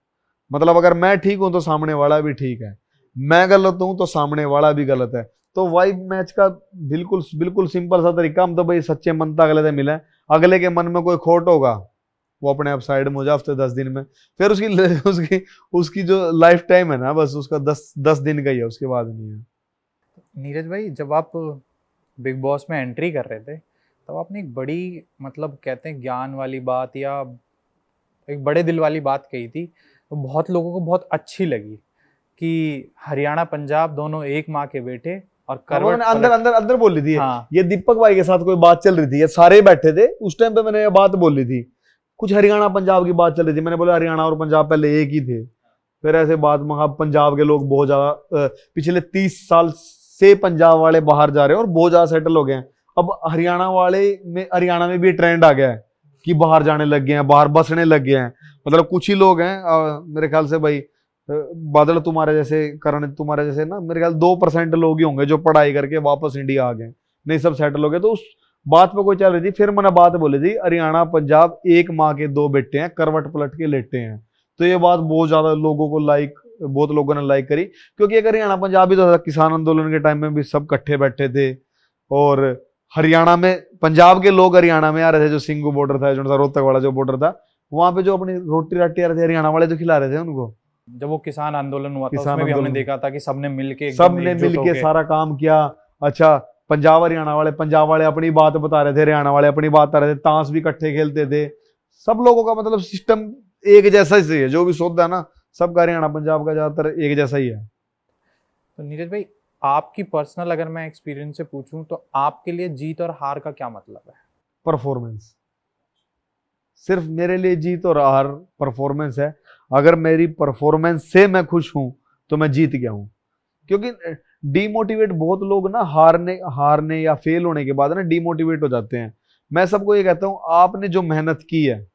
मतलब अगर मैं ठीक हूं तो सामने वाला भी ठीक है, मैं गलत हूं तो सामने वाला भी गलत है। तो वाइब मैच का बिल्कुल बिल्कुल सिंपल सा तरीका, हम तो भाई सच्चे मनता अगले से मिले, अगले के मन में कोई खोट होगा वो अपने आप साइड में हो जाए हफ्ते 10 दिन में, फिर उसकी उसकी जो लाइफ टाइम है ना, बस उसका 10 दिन का ही है, उसके बाद नहीं है। नीरज भाई, जब आप बिग बॉस में एंट्री कर रहे थे तब आपने एक बड़ी, मतलब कहते हैं ज्ञान वाली बात या एक बड़े दिल वाली बात कही थी, तो बहुत लोगों को बहुत अच्छी लगी कि हरियाणा पंजाब दोनों एक माँ के बेटे और करवट मैंने अंदर पलट। अंदर अंदर बोली थी हाँ, ये दीपक भाई के साथ कोई बात चल रही थी, ये सारे बैठे थे उस टाइम पे, मैंने ये बात बोली थी, कुछ हरियाणा पंजाब की बात चल रही थी, मैंने बोला हरियाणा और पंजाब पहले एक ही थे, फिर ऐसे बात मंगा, पंजाब के लोग बहुत ज्यादा पिछले 30 साल से पंजाब वाले बाहर जा रहे हैं और बहुत ज्यादा सेटल हो गए हैं। अब हरियाणा में भी ट्रेंड आ गया है कि बाहर जाने लग गए हैं, बाहर बसने लग गए हैं। मतलब कुछ ही लोग हैं मेरे ख्याल से भाई, बादल तुम्हारे जैसे, करण तुम्हारे जैसे ना, मेरे ख्याल 2% लोग ही होंगे जो पढ़ाई करके वापस इंडिया आ गए, नहीं सब सेटल हो गए। तो उस बात पे कोई चल रही थी, फिर मैंने बात बोली थी हरियाणा पंजाब एक माँ के दो बेटे हैं, करवट पलट के लेटे हैं। तो ये बात बहुत ज्यादा लोगों को बहुत लोगों ने लाइक करी, क्योंकि अगर हरियाणा पंजाब भी तो किसान आंदोलन के टाइम में भी सब इकट्ठे बैठे थे, और हरियाणा में पंजाब के लोग हरियाणा में आ रहे थे, जो सिंगू बॉर्डर था, जो रोहतक वाला जो बॉर्डर था, वहां पे जो अपनी रोटी राटी आ रहे थे, हरियाणा वाले तो खिला रहे थे उनको। जब वो किसान आंदोलन हुआ था किसान उसमें भी हमने आंदोलन, देखा था कि सबने मिलके एकदम सबने एकजुट मिलके होके। सारा काम किया। अच्छा, पंजाब वाले अपनी बात बता रहे थे, हरियाणा वाले अपनी बात बता रहे थे, ताश भी इकट्ठे खेलते थे, सब लोगों का मतलब सिस्टम एक जैसा ही है, जो भी सौदा है ना सबका हरियाणा पंजाब का ज्यादातर एक जैसा ही है। तो नीरज भाई, आपकी पर्सनल अगर मैं एक्सपीरियंस से पूछूं तो आपके लिए जीत और हार का क्या मतलब है? परफॉर्मेंस, सिर्फ मेरे लिए जीत और हार परफॉर्मेंस है। अगर मेरी परफॉर्मेंस से मैं खुश हूं तो मैं जीत गया हूं। क्योंकि डीमोटिवेट बहुत लोग ना हारने या फेल होने के बाद ना डीमोटिवेट हो जाते हैं। मैं सबको ये कहता हूं, आपने जो मेहनत की है,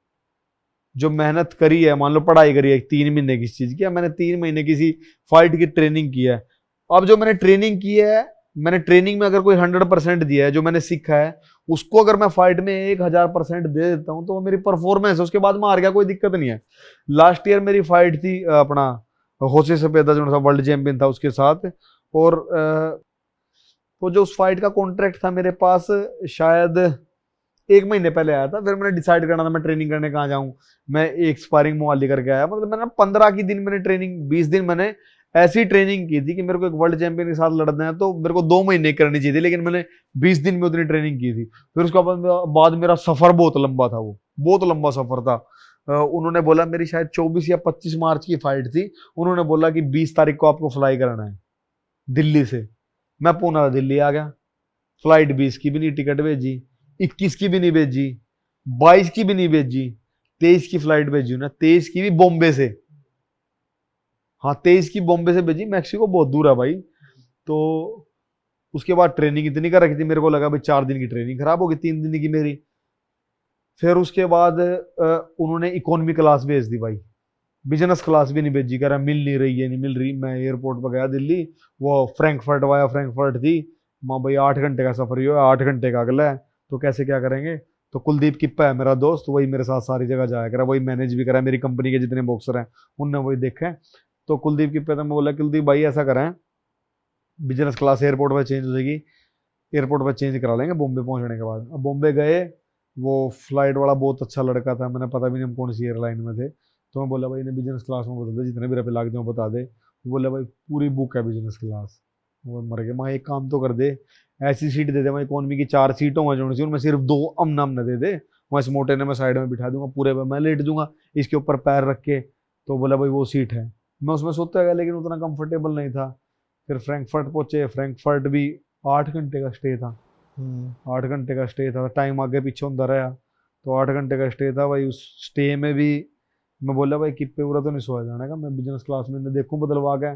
जो मेहनत करी है, मान लो पढ़ाई करी है 3 महीने किसी चीज की, मैंने 3 महीने किसी फाइट की ट्रेनिंग की है, अब जो मैंने ट्रेनिंग की है, मैंने ट्रेनिंग में अगर कोई 100% दिया है, जो मैंने सीखा है उसको अगर मैं फाइट में 1000% दे देता हूं तो वो मेरी परफॉर्मेंस है, उसके बाद मैं हार गया कोई दिक्कत नहीं है। लास्ट ईयर मेरी फाइट थी अपना होसे सपेदा जो था वर्ल्ड चैंपियन था उसके साथ, और तो जो उस फाइट का कॉन्ट्रैक्ट था मेरे पास शायद 1 महीने पहले आया था, फिर मैंने डिसाइड करना था मैं ट्रेनिंग करने कहाँ जाऊं। मैं एक स्पारिंग मुआली करके आया, मतलब मैंने 15 की दिन मैंने ट्रेनिंग, 20 दिन मैंने ऐसी ट्रेनिंग की थी कि मेरे को एक वर्ल्ड चैंपियन के साथ लड़ना है तो मेरे को 2 महीने करनी चाहिए थी, लेकिन मैंने 20 दिन में उतनी ट्रेनिंग की थी। फिर उसके बाद मेरा सफर बहुत लंबा था, वो बहुत लंबा सफर था। उन्होंने बोला, मेरी शायद 24 या 25 मार्च की फाइट थी, उन्होंने बोला कि 20 तारीख को आपको फ्लाई करना है दिल्ली से। मैं पूना दिल्ली आ गया, फ्लाइट 20 की भी नहीं टिकट भेजी, 21 की भी नहीं भेजी, 22 की भी नहीं भेजी, 23 की फ्लाइट भेजी ना, 23 की भी बॉम्बे से, हाँ 23 की बॉम्बे से भेजी, मैक्सिको बहुत दूर है भाई। तो उसके बाद ट्रेनिंग इतनी कर रखी थी, मेरे को लगा भाई 4 दिन की ट्रेनिंग खराब होगी, 3 दिन की मेरी। फिर उसके बाद उन्होंने इकोनॉमी क्लास भेज दी भाई, बिजनेस क्लास भी नहीं भेजी, कह रहा मिल नहीं रही है, नहीं मिल रही। मैं एयरपोर्ट पर गया दिल्ली, वो फ्रैंकफर्ट वाया फ्रैंकफर्ट थी, माँ भाई 8 घंटे का सफर ही हो, 8 घंटे का अगला है, तो कैसे क्या करेंगे। तो कुलदीप किप्पा है मेरा दोस्त, वही मेरे साथ सारी जगह जाया करा, वही मैनेज भी करा, मेरी कंपनी के जितने बॉक्सर हैं उनने वही देखे हैं। तो कुलदीप किप्पा था, मैं बोला कुलदीप भाई ऐसा करें, बिजनेस क्लास एयरपोर्ट पर चेंज हो जाएगी, एयरपोर्ट पर चेंज करा लेंगे बॉम्बे पहुंचने के बाद। अब बॉम्बे गए, वो फ्लाइट वाला बहुत अच्छा लड़का था, मैंने पता भी नहीं हम कौन सी एयरलाइन में थे, तो मैं बोला भाई इन्हें बिजनेस क्लास में बता दे, जितने भी रुपये लाग जाए बता दे। वो बोला भाई पूरी बुक है बिजनेस क्लास। वो मर गया। मैं एक काम तो कर दे, ऐसी सीट दे दे, मैं इकोनॉमी की 4 सीटों में जो उनमें सिर्फ 2 अमन अमन दे दे, मैं इस मोटे ने मैं साइड में बिठा दूंगा, पूरे पे मैं लेट दूंगा इसके ऊपर पैर रख के। तो बोला भाई वो सीट है, मैं उसमें सोता गया, लेकिन उतना कंफर्टेबल नहीं था। फिर फ्रैंकफर्ट पहुंचे, फ्रैंकफर्ट भी 8 घंटे का स्टे था, 8 घंटे का स्टे था, टाइम आगे पीछे होता रहा, तो 8 घंटे का स्टे था भाई। उस स्टे में भी मैं बोला भाई किप्पे पूरा तो नहीं सोया जाने का, मैं बिजनेस क्लास में देखूं बदलवा के।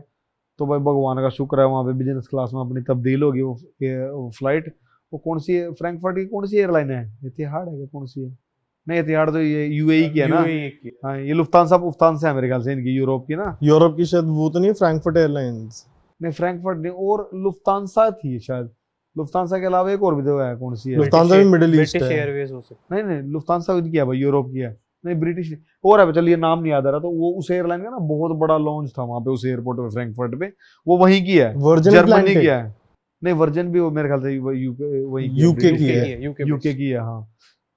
तो भाई भगवान का शुक्र है वहाँ पे बिजनेस क्लास में अपनी तब्दील होगी। वो फ्लाइट, वो कौन सी है, फ्रैंकफर्ट की कौन सी एयरलाइन है, एतिहाड है क्या, कौन सी है? नहीं, एतिहाड तो ये यूएई की है ना। UAE की। हाँ, ये लुफ्तांसा है मेरे ख्याल से इनकी, यूरोप की ना। यूरोप की शायद वो तो नहीं, फ्रैंकफर्ट एयरलाइंस। नहीं फ्रैंकफर्ट नहीं, और लुफ्तांसा थी शायद, लुफ्तांसा के अलावा एक और भी तो है, कौन सी है? लुफ्तांसा भी मिडिल ईस्ट ब्रिटिश है। एयरवेज हो सकता नहीं नहीं, लुफ्तांसा की है भाई, यूरोप की है। नहीं ब्रिटिश और है, चलिए नाम नहीं याद आ रहा। तो वो उस एयरलाइन का ना बहुत बड़ा लॉन्च था वहां पे उस एयरपोर्ट पे, फ्रैंकफर्ट पे। वो वहीं की है, वर्जिन जर्मनी अटलांटिक की है। नहीं वर्जन भी वो मेरे ख्याल से यूके वहीं की है, यूके ब्रिटिश की यूके है। की है, यूके यूके की है हाँ।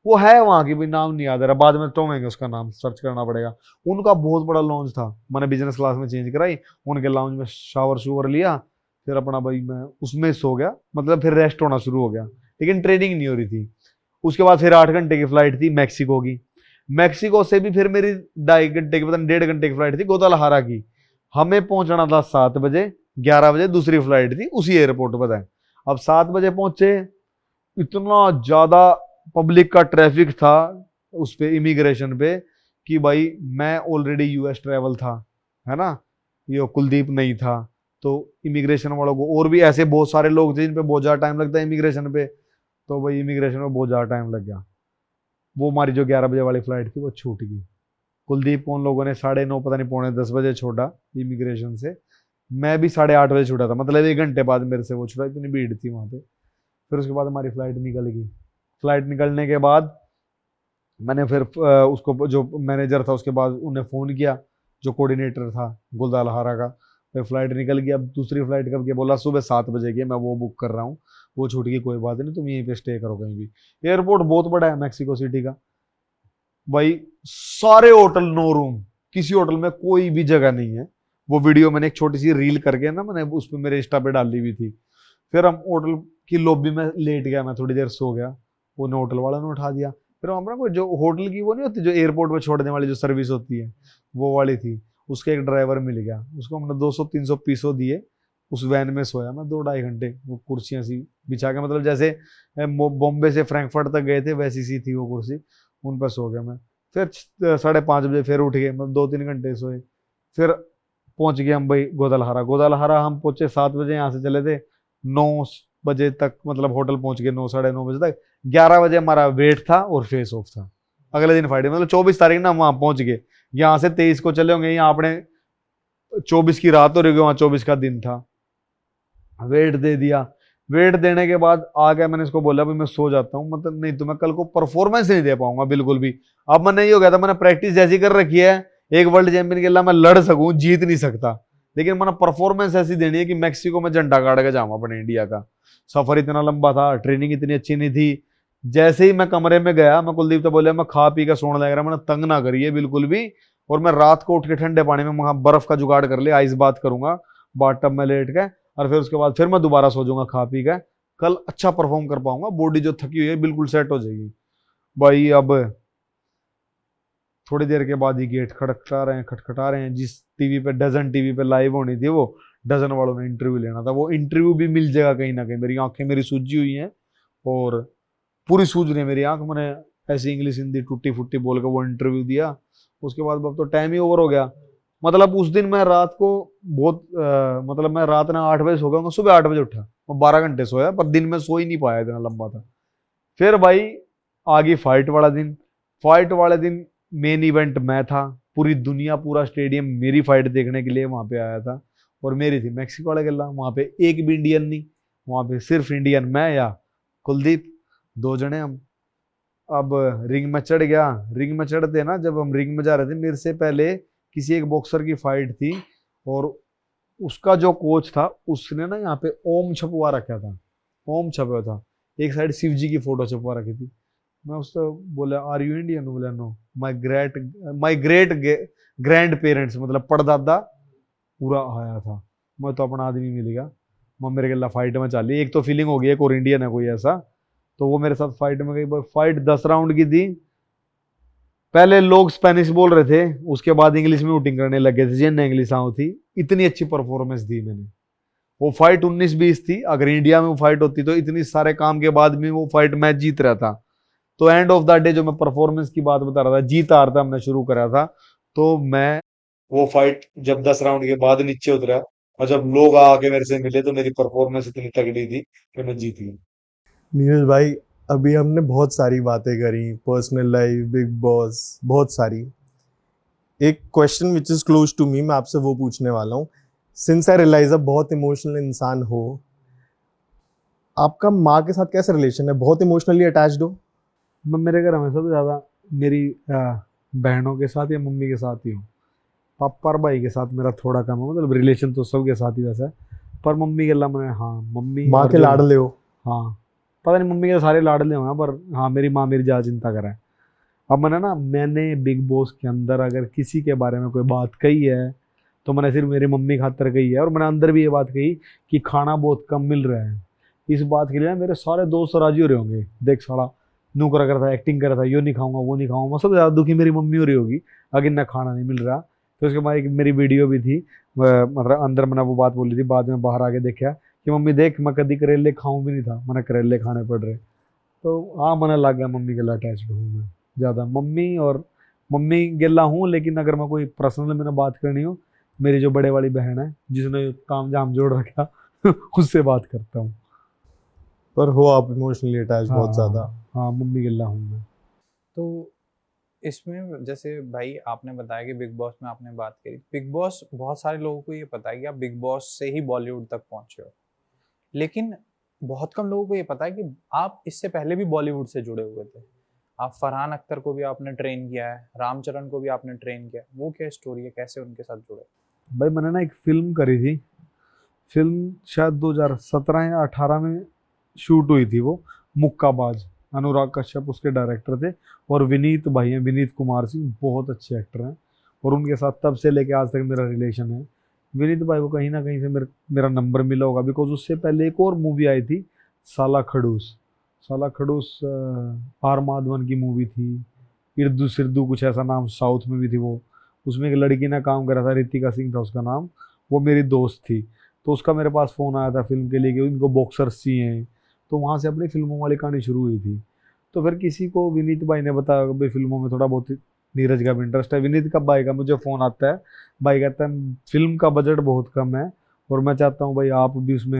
वो है वहां की, भाई नाम नहीं याद आ रहा, बाद में टोमेंगे उसका नाम सर्च करना पड़ेगा। उनका बहुत बड़ा लॉन्च था, मैंने बिजनेस क्लास में चेंज कराई, उनके लॉन्च में शावर शूवर लिया, फिर अपना भाई मैं उसमें सो गया, मतलब फिर रेस्ट होना शुरू हो गया, लेकिन ट्रेनिंग नहीं हो रही थी। उसके बाद फिर 8 घंटे की फ्लाइट थी मैक्सिको की। मैक्सिको से भी फिर मेरी 2.5 घंटे की, पता नहीं 1.5 घंटे की फ्लाइट थी गोदालहारा की। हमें पहुंचना था 7 बजे, 11 बजे दूसरी फ्लाइट थी उसी एयरपोर्ट पर। अब 7 बजे पहुंचे, इतना ज्यादा पब्लिक का ट्रैफिक था उस पे इमिग्रेशन पे कि भाई मैं ऑलरेडी यूएस ट्रैवल था, है ना, ये कुलदीप नहीं था। तो इमिग्रेशन वालों को, और भी ऐसे बहुत सारे लोग थे जिन पे बहुत ज्यादा टाइम लगता है इमिग्रेशन पे, तो भाई इमिग्रेशन में बहुत ज्यादा टाइम लग गया। वो हमारी जो 11 बजे वाली फ्लाइट थी वो छूट गई। कुलदीप को उन लोगों ने 9:30 पता नहीं 9:45 छोड़ा इमिग्रेशन से। मैं भी 8:30 छूटा था, मतलब 1 घंटे बाद मेरे से वो छूटा, इतनी भीड़ थी वहां पे। फिर उसके बाद हमारी फ्लाइट निकल गई। फ्लाइट निकलने के बाद मैंने फिर उसको जो मैनेजर था उसके बाद उन्हें फ़ोन किया, जो कोऑर्डिनेटर था गुलदालहारा का। फिर फ्लाइट निकल गई। अब दूसरी फ्लाइट कब की, बोला सुबह 7 बजे की, मैं वो बुक कर रहा हूँ, वो छूट गई, कोई बात नहीं, तुम यहीं पे स्टे करो कहीं भी। एयरपोर्ट बहुत बड़ा है मैक्सिको सिटी का भाई, सारे होटल नो रूम, किसी होटल में कोई भी जगह नहीं है। वो वीडियो मैंने एक छोटी सी रील करके ना, मैंने उस पर मेरे इंस्टा पे डाली हुई थी। फिर हम होटल की लॉबी में लेट गया, मैं थोड़ी देर सो गया, वो होटल वाला ने उठा दिया। फिर हम अपना कोई जो होटल की वो नहीं होती जो एयरपोर्ट पे छोड़ने वाली जो सर्विस होती है, वो वाली थी, उसके एक ड्राइवर मिल गया, उसको हमने 200-300 पीसो दिए। उस वैन में सोया मैं 2-2.5 घंटे, वो कुर्सियां सी बिछा के, मतलब जैसे बॉम्बे से फ्रैंकफर्ट तक गए थे वैसी सी थी वो कुर्सी, उन पर सो गया मैं। फिर 5:30 बजे फिर उठ गए, मतलब 2-3 घंटे सोए। फिर पहुंच गए हम भाई गोदलहारा। गोदलहारा हम पहुंचे 7 बजे, यहाँ से चले थे 9 बजे तक, मतलब होटल पहुंच गए 9-9:30 बजे तक। 11 बजे हमारा वेट था और फेस ऑफ था, अगले दिन फ्राइडे, मतलब 24 तारीख ना हम वहां पहुंच गए। यहाँ से 23 को चले होंगे, यहाँ आपने 24 की रात हो रही, वहां 24 का दिन था। वेट दे दिया। वेट देने के बाद आ गया, मैंने इसको बोला भाई मैं सो जाता हूँ, मतलब नहीं तो मैं कल को परफॉर्मेंस नहीं दे पाऊंगा बिल्कुल भी। अब मैं नहीं हो गया था, मैंने प्रैक्टिस जैसी कर रखी है, एक वर्ल्ड चैंपियन के लिए मैं लड़ सकूं, जीत नहीं सकता, लेकिन मैंने परफॉर्मेंस ऐसी देनी है कि मैक्सिको में झंडा गाड़ के जाऊं अपने इंडिया का। सफर इतना लंबा था, ट्रेनिंग इतनी अच्छी नहीं थी। जैसे ही मैं कमरे में गया, मैं कुलदीप तो बोले मैं खा पी का सोने लग रहा, मैंने तंग ना करिए बिल्कुल भी। और मैं रात को उठ के ठंडे पानी में वहां बर्फ का जुगाड़ कर लिया, आइस बात करूंगा बाथ टब में लेट के, और फिर उसके बाद फिर मैं दोबारा सो जाऊंगा खा पी के। कल अच्छा परफॉर्म कर पाऊंगा, बॉडी जो थकी हुई है बिल्कुल सेट हो जाएगी भाई। अब थोड़ी देर के बाद ही गेट खटखटा रहे हैं, जिस टीवी पे डजन टीवी पे लाइव होनी थी, वो डजन वालों ने इंटरव्यू लेना था। वो इंटरव्यू भी मिल जाएगा कहीं ना कहीं, मेरी आंखें मेरी सूजी हुई हैं और पूरी सूझ रही है मेरी आंख। मैंने ऐसी इंग्लिश हिंदी टूटी फुट्टी बोल के वो इंटरव्यू दिया। उसके बाद अब तो टाइम ही ओवर हो गया। मतलब उस दिन मैं रात को बहुत मतलब मैं रात में 8 बजे सो गया, सुबह 8 बजे उठा, मैं 12 घंटे सोया, पर दिन में सो ही नहीं पाया, इतना लंबा था। फिर भाई आ गई फाइट वाला दिन। फाइट वाले दिन मेन इवेंट मैं था, पूरी दुनिया पूरा स्टेडियम मेरी फाइट देखने के लिए वहां पे आया था, और मेरी थी मैक्सिको वाले गल्ला। वहां पे एक भी इंडियन नहीं, वहां पे सिर्फ इंडियन, मैं या कुलदीप, 2 जने हम। अब रिंग में चढ़ गया। रिंग में चढ़ते ना, जब हम रिंग में जा रहे थे, मेरे से पहले किसी एक बॉक्सर की फाइट थी, और उसका जो कोच था उसने ना यहाँ पे ओम छपवा रखा था, ओम छपा था, एक साइड शिव जी की फोटो छपवा रखी थी। मैं उससे बोला आर यू इंडियन, बोला no, my great grandparents, मतलब परदादा पूरा आया था। मैं तो अपना आदमी मिल गया, मैं मेरे गला फाइट में चली। एक तो फीलिंग हो गई एक और इंडियन है कोई ऐसा, तो वो मेरे साथ फाइट में गई। फाइट 10 राउंड की थी। पहले लोग स्पेनिश बोल रहे थे, उसके बाद इंग्लिश में वोटिंग करने लगे थे, जिन इंग्लिश आओ थी। इतनी अच्छी परफॉर्मेंस दी मैंने। वो फाइट 19-20 थी, अगर इंडिया में वो फाइट होती तो इतनी सारे काम के बाद भी वो फाइट मैच जीत रहा था। तो एंड ऑफ द डे जो मैं परफॉर्मेंस की बात बता रहा था, जीत हार था हमने शुरू करा था, तो मैं वो फाइट जब 10 राउंड के बाद नीचे उतरा और जब लोग आके मेरे से मिले, तो मेरी परफॉर्मेंस इतनी तगड़ी थी कि मैं जीत गया। नीरज भाई, अभी हमने बहुत सारी बातें करी, पर्सनल लाइफ, बिग बॉस, बहुत सारी। एक question which is close to me, मैं आपसे वो पूछने वाला हूँ। सिंस आई रियलाइज आप बहुत इमोशनल इंसान हो, आपका माँ के साथ कैसे रिलेशन है, बहुत इमोशनली अटैच्ड हो? मैं मेरे घर में सबसे ज़्यादा मेरी बहनों के साथ या मम्मी के साथ ही हूँ। पापा और भाई के साथ मेरा थोड़ा कम है, मतलब रिलेशन तो सबके साथ ही वैसा है, पर मम्मी के अल्लाह मैंने, हाँ मम्मी माँ और के जो, लाडले हो? हाँ पता नहीं मम्मी के सारे लाडले हुए हैं, पर हाँ मेरी माँ मेरी ज़्यादा चिंता करे। अब मैंने बिग बॉस के अंदर अगर किसी के बारे में कोई बात कही है तो मैंने सिर्फ मेरी मम्मी खातर कही है, और मैंने अंदर भी ये बात कही कि खाना बहुत कम मिल रहा है। इस बात के लिए ना मेरे सारे दोस्त राजी हो रहे होंगे, देख साला नू करा करता एक्टिंग कर रहा था, यो नहीं खाऊंगा वो नहीं खाऊंगा। सबसे ज़्यादा दुखी मेरी मम्मी हो रही होगी अगर ना खाना नहीं मिल रहा। तो उसके बाद एक मेरी वीडियो भी थी, मतलब अंदर मैंने वो बात बोली थी, बाद में बाहर आके देखा कि मम्मी देख मैं कभी करेले खाऊं भी नहीं था, मैंने करेले खाने पड़ रहे। तो हाँ मैंने लग गया मम्मी के लिए अटैच्ड हूँ मैं ज़्यादा, मम्मी गिल्ला हूँ। लेकिन अगर मैं कोई पर्सनल मैंने बात करनी हो, मेरी जो बड़े वाली बहन है जिसने काम जाम जोड़ रखा उससे बात करता हूँ। पर हो आप इमोशनली अटैच बहुत ज़्यादा? हाँ हाँ मम्मी गिल्ला हूँ मैं। तो इसमें जैसे भाई आपने बताया कि बिग बॉस में आपने बात करी, बिग बॉस बहुत सारे लोगों को ये पता है कि आप बिग बॉस से ही बॉलीवुड तक पहुंचे हो, लेकिन बहुत कम लोगों को ये पता है कि आप इससे पहले भी बॉलीवुड से जुड़े हुए थे। आप फरहान अख्तर को भी आपने ट्रेन किया है, रामचरण को भी आपने ट्रेन किया है। वो क्या स्टोरी है, कैसे उनके साथ जुड़े? भाई मैंने ना एक फिल्म करी थी, फिल्म शायद 2017 या 18 में शूट हुई थी वो, मुक्काबाज। अनुराग कश्यप उसके डायरेक्टर थे, और विनीत भाई हैं, विनीत कुमार सिंह, बहुत अच्छे एक्टर हैं, और उनके साथ तब से लेके आज तक मेरा रिलेशन है। विनीत भाई को कहीं ना कहीं से मेरा नंबर मिला होगा, बिकॉज उससे पहले एक और मूवी आई थी, साला खड़ूस। साला खड़ूस आर माधवन की मूवी थी, इर्दू सिर्दू कुछ ऐसा नाम, साउथ में भी थी वो। उसमें एक लड़की ने काम करा था, रितिका सिंह था उसका नाम, वो मेरी दोस्त थी। तो उसका मेरे पास फ़ोन आया था फिल्म के लिए कि उनको बॉक्सर्स चाहिए, तो वहाँ से अपनी फिल्मों वाली कहानी शुरू हुई थी। तो फिर किसी को विनीत भाई ने बताया कि भाई फिल्मों में थोड़ा बहुत नीरज का भी इंटरेस्ट है। विनीत का भाई का मुझे फ़ोन आता है, भाई कहता है फिल्म का बजट बहुत कम है, और मैं चाहता हूँ भाई आप भी उसमें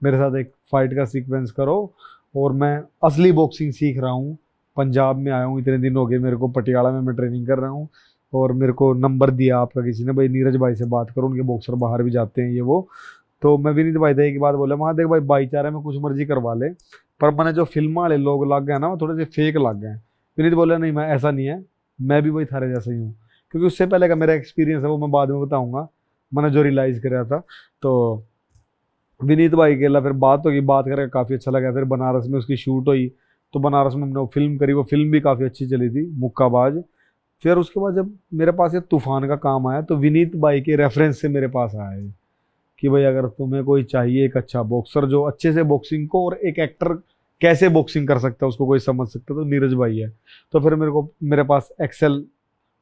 मेरे साथ एक फ़ाइट का सीक्वेंस करो, और मैं असली बॉक्सिंग सीख रहा हूँ, पंजाब में आया हूँ, इतने दिन हो गए मेरे को, पटियाला में मैं ट्रेनिंग कर रहा हूँ, और मेरे को नंबर दिया आपका किसी ने, भाई नीरज भाई से बात करो, उनके बॉक्सर बाहर भी जाते हैं ये वो। तो मैं विनीत भाई से एक बात बोला, वहाँ देख भाई भाईचारे में कुछ मर्जी करवा ले, पर मैंने जो फिल्म वाले लोग लग गए ना वो थोड़े से फेक लग गए। विनीत बोला नहीं मैं ऐसा नहीं है, मैं भी वही थारे जैसा ही हूँ, क्योंकि उससे पहले का मेरा एक्सपीरियंस है वो मैं बाद में बताऊंगा, मैंने जो रियलाइज़ करा था। तो विनीत भाई के अल्लाह फिर बात होगी, बात करके काफ़ी अच्छा लगा। फिर बनारस में उसकी शूट हुई, तो बनारस में हमने वो फिल्म करी, वो फिल्म भी काफ़ी अच्छी चली थी, मुक्काबाज। फिर उसके बाद जब मेरे पास ये तूफान का काम आया, तो विनीत भाई के रेफरेंस से मेरे पास आया ये, कि भाई अगर तुम्हें कोई चाहिए एक अच्छा बॉक्सर जो अच्छे से बॉक्सिंग को, और एक एक्टर कैसे बॉक्सिंग कर सकता है उसको कोई समझ सकता है, तो नीरज भाई है। तो फिर मेरे पास एक्सेल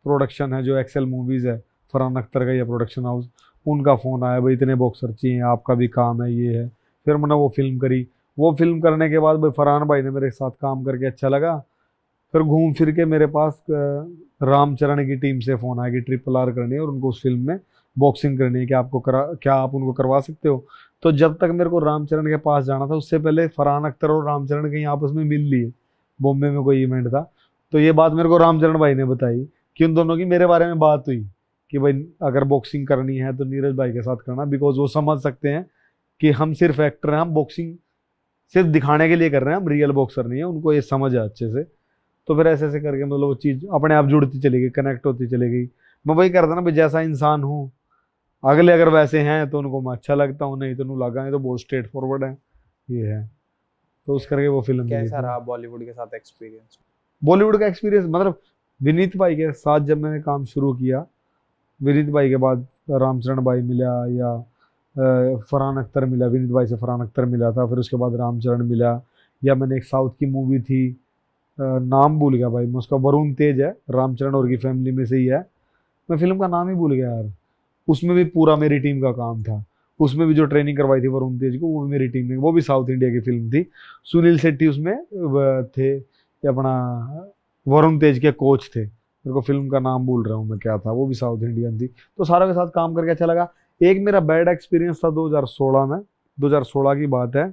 प्रोडक्शन है, जो एक्सेल मूवीज़ है, फरहान अख्तर का ये प्रोडक्शन हाउस, उनका फ़ोन आया भाई इतने बॉक्सर चाहिए, आपका भी काम है ये है। फिर मैंने वो फिल्म करी, वो फिल्म करने के बाद भाई फरहान भाई ने मेरे साथ काम करके अच्छा लगा। फिर घूम फिर के मेरे पास रामचरण की टीम से फ़ोन आया कि RRR करनी है, और उनको उस फिल्म में बॉक्सिंग करनी है, कि क्या आप उनको करवा सकते हो। तो जब तक मेरे को रामचरण के पास जाना था, उससे पहले फरहान अख्तर और रामचरण कहीं आपस में मिल लिए, बॉम्बे में कोई इवेंट था। तो ये बात मेरे को रामचरण भाई ने बताई कि उन दोनों की मेरे बारे में बात हुई, कि भाई अगर बॉक्सिंग करनी है तो नीरज भाई के साथ करना, बिकॉज वो समझ सकते हैं कि हम सिर्फ एक्टर हैं, हम बॉक्सिंग सिर्फ दिखाने के लिए कर रहे हैं, हम रियल बॉक्सर नहीं है, उनको ये समझ है अच्छे से। तो फिर ऐसे ऐसे करके मतलब वो चीज़ अपने आप जुड़ती चली गई, कनेक्ट होती चली गई। मैं वही करता ना भाई, जैसा इंसान हूँ, अगले अगर वैसे हैं तो उनको मैं अच्छा लगता हूँ, नहीं तो उन्हें लगा है तो बहुत स्ट्रेट फॉरवर्ड है, ये है। तो उस करके वो फिल्म मिली कैसा थी। रहा बॉलीवुड के साथ एक्सपीरियंस? बॉलीवुड का एक्सपीरियंस मतलब विनीत भाई के साथ जब मैंने काम शुरू किया, विनीत भाई के बाद रामचरण भाई मिला, या फरहान अख्तर मिला, विनीत भाई से फरहान अख्तर मिला था, फिर उसके बाद रामचरण मिला। या मैंने एक साउथ की मूवी थी, नाम भूल गया भाई मैं उसका, वरुण तेज है, रामचरण और की फैमिली में से ही है, मैं फिल्म का नाम ही भूल गया यार। उसमें भी पूरा मेरी टीम का काम था, उसमें भी जो ट्रेनिंग करवाई थी वरुण तेज को, वो भी मेरी टीम ने, वो भी साउथ इंडिया की फिल्म थी। सुनील शेट्टी उसमें थे, ये अपना वरुण तेज के कोच थे, मेरे को फिल्म का नाम भूल रहा हूँ मैं क्या था, वो भी साउथ इंडियन थी। तो सारों के साथ काम करके अच्छा लगा। एक मेरा बैड एक्सपीरियंस था 2016 में, 2016 की बात है,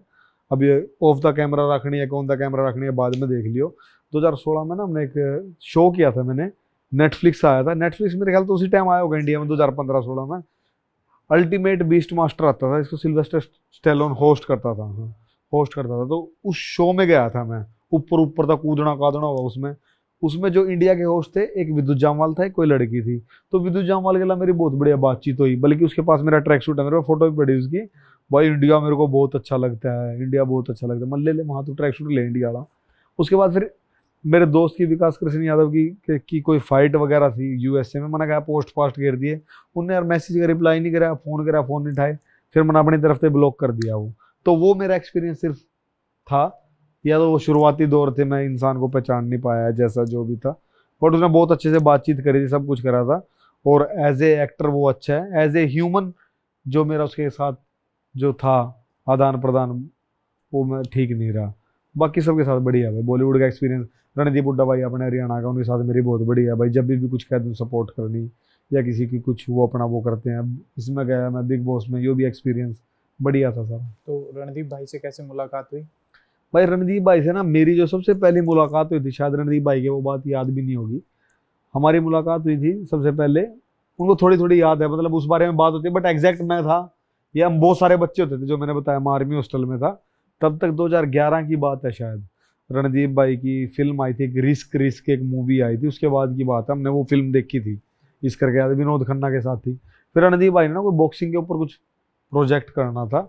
अब ये ऑफ द कैमरा रखनी है कौन द कैमरा रखनी है बाद में देख लियो। 2016 में ना हमने एक शो किया था, मैंने नेटफ्लिक्स आया था, नेटफ्लिक्स मेरे ख्याल तो उसी टाइम आया होगा इंडिया में, 2015-16 में। अल्टीमेट बीस्ट मास्टर आता था, इसको सिल्वेस्टर स्टेलोन होस्ट करता था। हाँ, होस्ट करता था, तो उस शो में गया था मैं, ऊपर ऊपर तक कूदना कादना होगा उसमें। उसमें जो इंडिया के होस्ट थे, एक विद्युत जामवाल था, एक कोई लड़की थी। तो विद्युत जामवाल के साथ मेरी बहुत बढ़िया बातचीत हुई, बल्कि उसके पास मेरा ट्रैक सूट है, मेरे फोटो भी पड़ी उसकी। भाई इंडिया मेरे को बहुत अच्छा लगता है, इंडिया बहुत अच्छा लगता है। मैं ले वहाँ तो ट्रैक सूट ले इंडिया वाला। उसके बाद फिर मेरे दोस्त की, विकास कृष्ण यादव की कोई फाइट वगैरह थी यूएसए में। मैंने कहा पोस्ट फास्ट कर दिए उनने यार, मैसेज का रिप्लाई नहीं करा, फोन करा फोन नहीं उठाए, फिर मैंने अपनी तरफ से ब्लॉक कर दिया वो। तो वो मेरा एक्सपीरियंस सिर्फ था, या तो वो शुरुआती दौर थे, मैं इंसान को पहचान नहीं पाया जैसा जो भी था। बट उसने बहुत अच्छे से बातचीत करी थी, सब कुछ करा था, और एज ए एक्टर वो अच्छा है। एज ए ह्यूमन जो मेरा उसके साथ जो था आदान प्रदान, वो मैं ठीक नहीं रहा। बाकी सबके साथ बढ़िया है। बॉलीवुड का एक्सपीरियंस, रणदीप हुड्डा भाई अपने हरियाणा का, उनके साथ मेरी बहुत बढ़िया है भाई। जब भी कुछ कह दूँ सपोर्ट करनी, या किसी की कुछ वो अपना वो करते हैं। इसमें गया मैं बिग बॉस में, यो भी एक्सपीरियंस बढ़िया था सारा। तो रणदीप भाई से कैसे मुलाकात हुई? भाई रणदीप भाई से ना मेरी जो सबसे पहली मुलाकात हुई थी, शायद रणदीप भाई की वो बात याद भी नहीं होगी। हमारी मुलाकात हुई थी सबसे पहले, उनको थोड़ी थोड़ी याद है, मतलब उस बारे में बात होती है, बट एग्जैक्ट मैं था, या हम बहुत सारे बच्चे होते थे जो मैंने बताया, मैं आर्मी हॉस्टल में था तब तक। 2011 की बात है शायद। रणदीप भाई की फिल्म आई थी एक, रिस्क एक मूवी आई थी, उसके बाद की बात है, हमने वो फिल्म देखी थी। इस करके याद है, विनोद खन्ना के साथ थी। फिर रणदीप भाई ने ना कोई बॉक्सिंग के ऊपर कुछ प्रोजेक्ट करना था,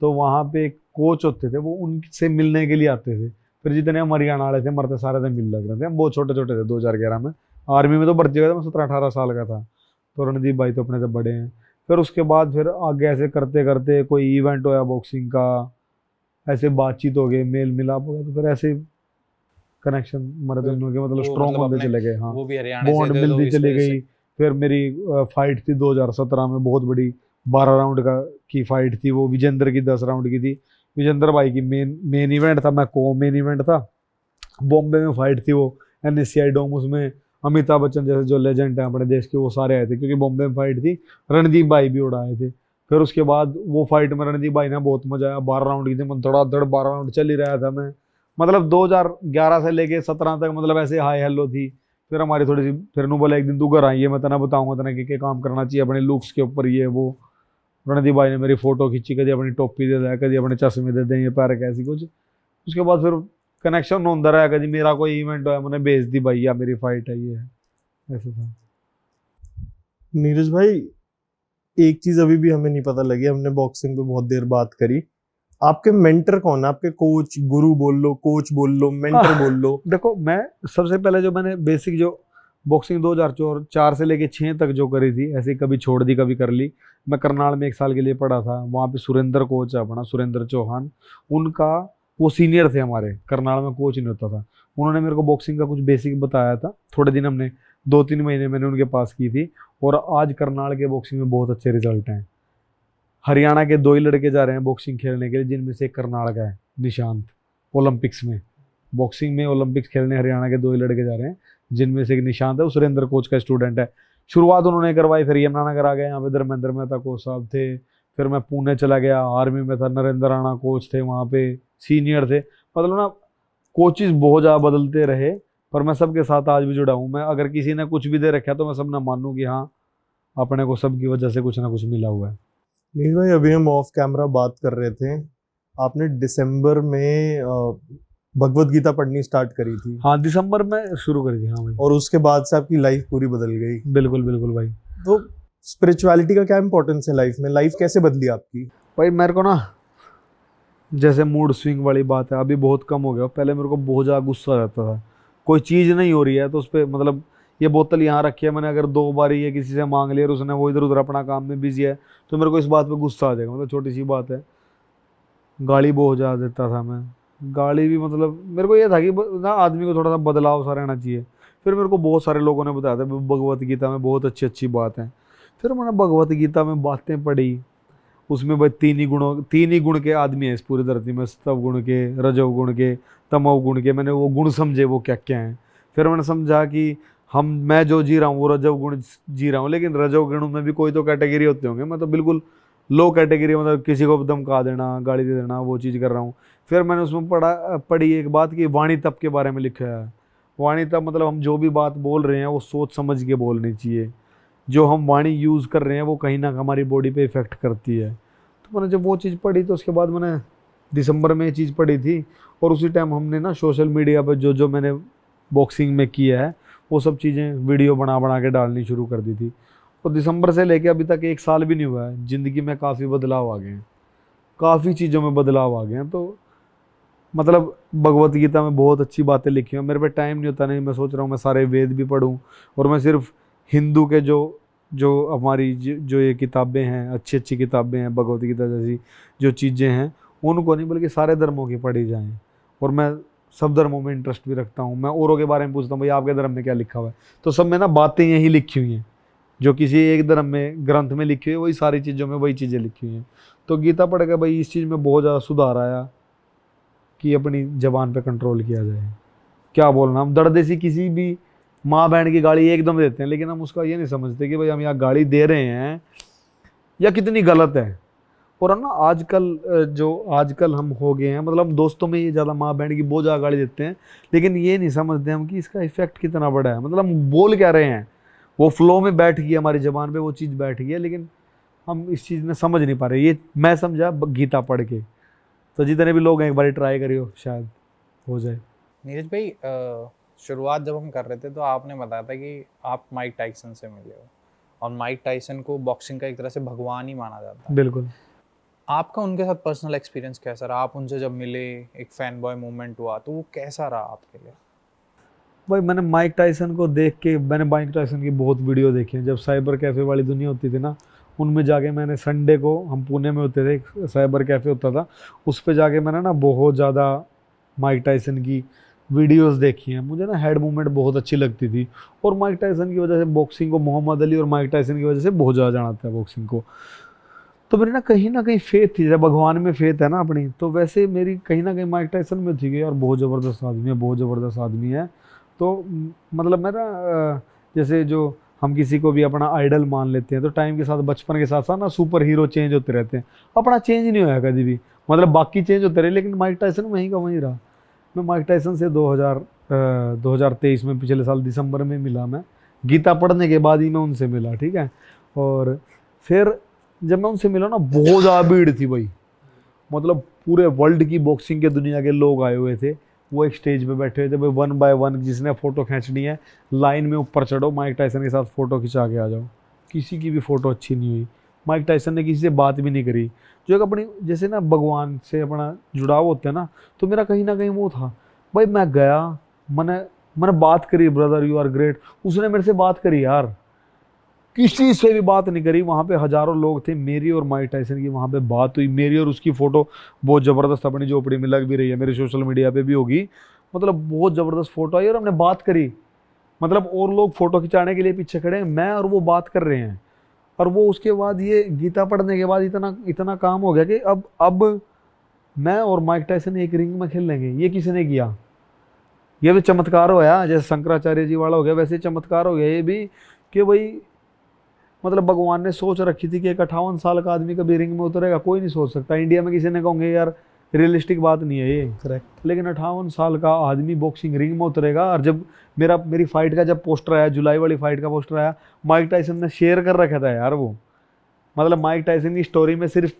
तो वहाँ पे एक कोच होते थे, वो उनसे मिलने के लिए आते थे। फिर जितने हम हरियाणा वाले थे, मरते सारे थे, मिल लग रहे थे। हम बहुत छोटे छोटे थे 2011 में, आर्मी में तो भर्ती हो गया था, मैं 17-18 साल का था। तो रणदीप भाई तो अपने से बड़े हैं। फिर उसके बाद फिर आगे ऐसे करते करते कोई इवेंट होया बॉक्सिंग का, ऐसे बातचीत हो गई, मेल मिलाप हो गया, तो फिर ऐसे कनेक्शन हमारे फिर दोनों के मतलब वो स्ट्रॉन्ग मतलब होते अपने, चले गए। हाँ, वो भी हरियाणा से बॉन्ड थे तो मिलती इस चली वजह से। गई। फिर मेरी फाइट थी 2017 में, बहुत बड़ी 12 राउंड का की फाइट थी, वो विजेंद्र की 10 राउंड की थी। विजेंद्र भाई की मेन इवेंट था, मैं को मेन इवेंट था। बॉम्बे में फाइट थी वो, NSCI डोम, उसमें अमिताभ बच्चन जैसे जो लेजेंड है अपने देश के, वो सारे आए थे, क्योंकि बॉम्बे में फाइट थी। रणदीप भाई भी उड़ाए थे। फिर उसके बाद वो फाइट में रणदीप भाई ने बहुत मजा आया, 12 राउंड की थी, मैं धड़ाधड़ 12 राउंड चल ही रहा था मैं। मतलब 2011 से लेके 17 तक मतलब ऐसे हाई हेलो थी। फिर हमारी थोड़ी सी, फिर नु बोला एक दिन तू घर आई है, मैं तना बताऊंगा तना कि काम करना चाहिए अपने लुक्स के ऊपर, ये वो। रणदीप भाई ने मेरी फोटो खींची, कभी अपनी टोपी दे दिया, कभी अपने चश्मे दे दें, ये पैर कैसी कुछ। उसके बाद फिर कनेक्शन होता रहा, कभी मेरा कोई इवेंट है मैंने भेज दी भाई, या मेरी फाइट है, ये है, ऐसे था। नीरज भाई, एक चीज अभी भी हमें नहीं पता लगी, हमने बॉक्सिंग पे बहुत देर बात करी। आपके मेंटर कौन है? आपके कोच, गुरु बोल लो, कोच बोल लो, मेंटर बोल लो। देखो, मैं सबसे पहले जो मैंने बेसिक जो बॉक्सिंग 2004 से लेके 6 तक जो करी थी, ऐसे कभी छोड़ दी कभी कर ली। मैं करनाल में 1 साल के लिए पढ़ा था, वहाँ पे सुरेंद्र कोच है अपना, सुरेंद्र चौहान, उनका वो सीनियर थे हमारे, करनाल में कोच नहीं होता था। उन्होंने मेरे को बॉक्सिंग का कुछ बेसिक बताया था, थोड़े दिन हमने 2-3 महीने मैंने उनके पास की थी। और आज करनाल के बॉक्सिंग में बहुत अच्छे रिजल्ट हैं। हरियाणा के 2 ही लड़के जा रहे हैं बॉक्सिंग खेलने के लिए, जिनमें से एक करनाल का है, निशांत, ओलंपिक्स में, बॉक्सिंग में ओलंपिक्स खेलने हरियाणा के 2 ही लड़के जा रहे हैं, जिनमें से एक निशांत है, वो सुरेंद्र कोच का स्टूडेंट है। शुरुआत उन्होंने करवाई, फिर यमुनानगर आ गए, यहाँ पे धर्मेंद्र मेहता कोच साहब थे। फिर मैं पुणे चला गया, आर्मी में था, नरेंद्र राणा कोच थे वहाँ पे, सीनियर थे। मतलब ना, कोचेज बहुत ज़्यादा बदलते रहे, पर मैं सबके साथ आज भी जुड़ा हूँ। मैं अगर किसी ने कुछ भी दे रखा है तो मैं सब ना मानूँ कि हाँ, अपने को सबकी वजह से कुछ ना कुछ मिला हुआ है। नीरज भाई, अभी हम ऑफ कैमरा बात कर रहे थे, आपने दिसंबर में भगवत गीता पढ़नी स्टार्ट करी थी। हाँ, दिसंबर में शुरू करी थी। हाँ भाई, और उसके बाद से आपकी लाइफ पूरी बदल गई। बिल्कुल बिल्कुल भाई। तो स्पिरिचुअलिटी का क्या इंपॉर्टेंस है लाइफ में? लाइफ कैसे बदली आपकी? भाई मेरे को ना, जैसे मूड स्विंग वाली बात है, अभी बहुत कम हो गया। पहले मेरे को बहुत ज़्यादा गुस्सा आ जाता था, कोई चीज़ नहीं हो रही है तो उस पर, मतलब ये बोतल यहाँ रखी है, मैंने अगर 2 बार ये किसी से मांग लिया और उसने वो इधर उधर अपना काम में बिजी है, तो मेरे को इस बात पे गुस्सा आ जाएगा। मतलब छोटी सी बात है, गाली बहुत ज़्यादा देता था मैं। गाली भी, मतलब मेरे को ये था कि ना, आदमी को थोड़ा सा बदलाव सा रहना चाहिए। फिर मेरे को बहुत सारे लोगों ने बताया था भगवत गीता में बहुत अच्छी अच्छी बात है। फिर मैंने भगवत गीता में बातें पढ़ी, उसमें भाई 3 ही गुण के आदमी हैं इस पूरी धरती में, सत्व गुण के, रजव गुण के, तमो गुण के। मैंने वो गुण समझे वो क्या क्या हैं। फिर मैंने समझा कि मैं जो जी रहा हूँ वो रजव गुण जी रहा हूँ, लेकिन रजव गुण में भी कोई तो कैटेगरी होते होंगे, मैं तो बिल्कुल लो कैटेगरी, मतलब किसी को धमका देना, गाली दे देना, वो चीज़ कर रहा हूँ। फिर मैंने उसमें पढ़ी एक बात कि वाणी तप के बारे में लिखा है। वाणी तप मतलब हम जो भी बात बोल रहे हैं वो सोच समझ के बोलनी चाहिए। जो हम वाणी यूज़ कर रहे हैं वो कहीं ना हमारी बॉडी पे इफेक्ट करती है। तो मैंने जब वो चीज़ पढ़ी तो उसके बाद मैंने दिसंबर में ये चीज़ पड़ी थी, और उसी टाइम हमने ना सोशल मीडिया पर जो जो मैंने बॉक्सिंग में किया है वो सब चीज़ें वीडियो बना बना के डालनी शुरू कर दी थी। और दिसंबर से लेके अभी तक 1 साल भी नहीं हुआ है, ज़िंदगी में काफ़ी बदलाव आ गए हैं, काफ़ी चीज़ों में बदलाव आ गए हैं। तो मतलब भगवत गीता में बहुत अच्छी बातें लिखी हैं, मेरे पे टाइम नहीं होता, नहीं मैं सोच रहा हूँ मैं सारे वेद भी पढूं, और मैं सिर्फ हिंदू के जो जो हमारी जो ये किताबें हैं, अच्छी अच्छी किताबें हैं, भगवत गीता जैसी जो चीज़ें हैं, उनको नहीं बल्कि सारे धर्मों की पढ़ी जाएं। और मैं सब धर्मों में इंटरेस्ट भी रखता हूँ, मैं औरों के बारे में पूछता हूँ भाई आपके धर्म में क्या लिखा हुआ है, तो सब में ना बातें यही लिखी हुई हैं, जो किसी एक धर्म में ग्रंथ में लिखी हुई है वही सारी चीज़ों में वही चीज़ें लिखी हुई हैं। तो गीता पढ़ के भाई इस चीज़ में बहुत ज़्यादा सुधार आया कि अपनी जबान पे कंट्रोल किया जाए। क्या बोलना, हम दर्देसी किसी भी माँ बहन की गाली एकदम देते हैं, लेकिन हम उसका ये नहीं समझते कि भाई हम यहाँ गाली दे रहे हैं या कितनी गलत है। और है ना आजकल हम हो गए हैं, मतलब हम दोस्तों में ये ज़्यादा माँ बहन की बहुत ज़्यादा गाली देते हैं, लेकिन ये नहीं समझते हम कि इसका इफेक्ट कितना बड़ा है। मतलब हम बोल क्या रहे हैं, वो फ्लो में बैठ गई हमारी ज़बान पे, वो चीज़ बैठ गई है, लेकिन हम इस चीज़ में समझ नहीं पा रहे। ये मैं समझा गीता पढ़ के। तो जितने भी लोग हैं एक बार ट्राई करियो, शायद हो जाए। नीरज भाई, शुरुआत जब हम कर रहे थे तो आपने बताया था कि आप माइक टाइसन से मिले हो, और माइक टाइसन को बॉक्सिंग का एक तरह से भगवान ही माना जाता है। बिल्कुल। आपका उनके साथ पर्सनल एक्सपीरियंस कैसा रहा? आप उनसे जब मिले, एक फैन बॉय मूवमेंट हुआ, तो वो कैसा रहा आपके लिए? भाई मैंने माइक टाइसन को देख के, मैंने माइक टाइसन की बहुत वीडियो देखी है। जब साइबर कैफ़े वाली दुनिया होती थी ना, उनमें जाके मैंने संडे को, हम पुणे में होते थे, एक साइबर कैफ़े होता था, उस पे जाके मैंने ना बहुत ज़्यादा माइक टाइसन की वीडियोस देखी हैं। मुझे ना हेड मूवमेंट बहुत अच्छी लगती थी, और माइक टाइसन की वजह से बॉक्सिंग को, मोहम्मद अली और माइक टाइसन की वजह से बहुत ज़्यादा जाना था बॉक्सिंग को। तो मेरी ना कहीं फेथ थी, जब भगवान में फेथ है ना अपनी, तो वैसे मेरी कहीं ना कहीं माइक टाइसन में थी कि यार बहुत ज़बरदस्त आदमी है, बहुत ज़बरदस्त आदमी है। तो मतलब मेरा जैसे जो हम किसी को भी अपना आइडल मान लेते हैं, तो टाइम के साथ, बचपन के साथ साथ ना सुपर हीरो चेंज होते रहते हैं, अपना चेंज नहीं होया कभी भी। मतलब बाकी चेंज होते रहे, लेकिन माइक टाइसन वहीं का वहीं रहा। मैं माइक टाइसन से 2023 में, पिछले साल दिसंबर में मिला। मैं गीता पढ़ने के बाद ही मैं उनसे मिला, ठीक है। और फिर जब मैं उनसे मिला ना, बहुत ज़्यादा भीड़ थी भाई, मतलब पूरे वर्ल्ड की बॉक्सिंग के दुनिया के लोग आए हुए थे। वो एक स्टेज पे बैठे हुए थे भाई, 1 बाय 1 जिसने फ़ोटो खींचनी है लाइन में ऊपर चढ़ो, माइक टाइसन के साथ फ़ोटो खिंचा के आ जाओ। किसी की भी फ़ोटो अच्छी नहीं हुई, माइक टाइसन ने किसी से बात भी नहीं करी। जो एक अपनी जैसे ना भगवान से अपना जुड़ाव होता है ना, तो मेरा कहीं ना कहीं वो था भाई। मैं गया, मैंने बात करी, ब्रदर यू आर ग्रेट, उसने मेरे से बात करी यार, किसी से भी बात नहीं करी। वहाँ पे हज़ारों लोग थे, मेरी और माइक टाइसन की वहाँ पे बात हुई, मेरी और उसकी फ़ोटो बहुत ज़बरदस्त अपनी झोपड़ी में लग भी रही है, मेरे सोशल मीडिया पे भी होगी। मतलब बहुत ज़बरदस्त फ़ोटो आई और हमने बात करी। मतलब और लोग फ़ोटो खिंचाने के लिए पीछे खड़े हैं, मैं और वो बात कर रहे हैं। और वो उसके बाद ये गीता पढ़ने के बाद इतना इतना काम हो गया कि अब मैं और माइक टाइसन एक रिंग में खेल लेंगे। ये किसी ने किया? ये भी चमत्कार हो गया, जैसे शंकराचार्य जी वाला हो गया, वैसे चमत्कार हो गया ये भी, कि भाई मतलब भगवान ने सोच रखी थी कि एक 58 साल का आदमी कभी रिंग में उतरेगा, कोई नहीं सोच सकता। इंडिया में किसी ने कहोगे यार रियलिस्टिक बात नहीं है ये, करेक्ट। लेकिन 58 साल का आदमी बॉक्सिंग रिंग में उतरेगा। और जब मेरी फाइट का जब पोस्टर आया, जुलाई वाली फाइट का पोस्टर आया, माइक टाइसन ने शेयर कर रखा था यार वो। मतलब माइक टाइसन की स्टोरी में सिर्फ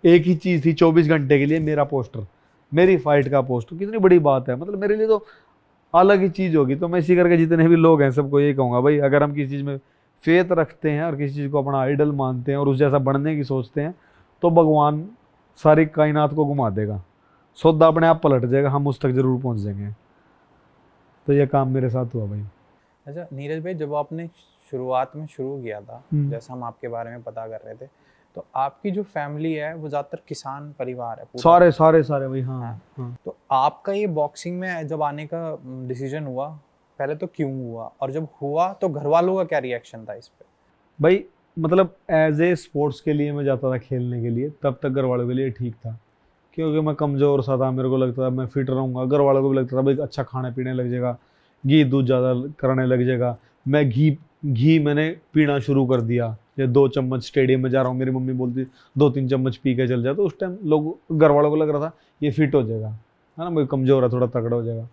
एक ही चीज़ थी 24 घंटे के लिए, मेरा पोस्टर, मेरी फाइट का पोस्टर। कितनी बड़ी बात है, मतलब मेरे लिए तो अलग ही चीज़ होगी। तो मैं इसी करके जितने भी लोग हैं सबको यही कहूँगा भाई, अगर हम किसी चीज़ में फेथ रखते हैं और किसी चीज़ को अपना आइडल मानते हैं और उस जैसा बनने की सोचते हैं, तो भगवान सारी कायनात को घुमा देगा, सौदा अपने आप पलट जाएगा, हम उस तक जरूर पहुंच जाएंगे। तो ये काम मेरे साथ हुआ भाई। अच्छा नीरज भाई, जब आपने शुरुआत में शुरू किया था, जैसा हम आपके बारे में पता कर रहे थे, तो आपकी जो फैमिली है वो ज़्यादातर किसान परिवार है पूरा। सारे भाई। हाँ, हाँ। हाँ। तो आपका ये बॉक्सिंग में जब आने का डिसीजन हुआ, पहले तो क्यों हुआ, और जब हुआ तो घर वालों का क्या रिएक्शन था इस पे? भाई मतलब एज ए स्पोर्ट्स के लिए मैं जाता था खेलने के लिए, तब तक घर वालों के लिए ठीक था, क्योंकि मैं कमज़ोर सा था, मेरे को लगता था मैं फिट रहूँगा। घर वालों को भी लगता था भाई अच्छा खाने पीने लग जाएगा, घी दूध ज़्यादा करने लग जाएगा। मैं घी मैंने पीना शुरू कर दिया, ये 2 चम्मच स्टेडियम में जा रहा हूँ, मेरी मम्मी बोलती 2-3 चम्मच पी के चल जाए। तो उस टाइम लोग, घर वालों को लग रहा था ये फिट हो जाएगा, है ना, भाई कमज़ोर है, थोड़ा तगड़ा हो जाएगा।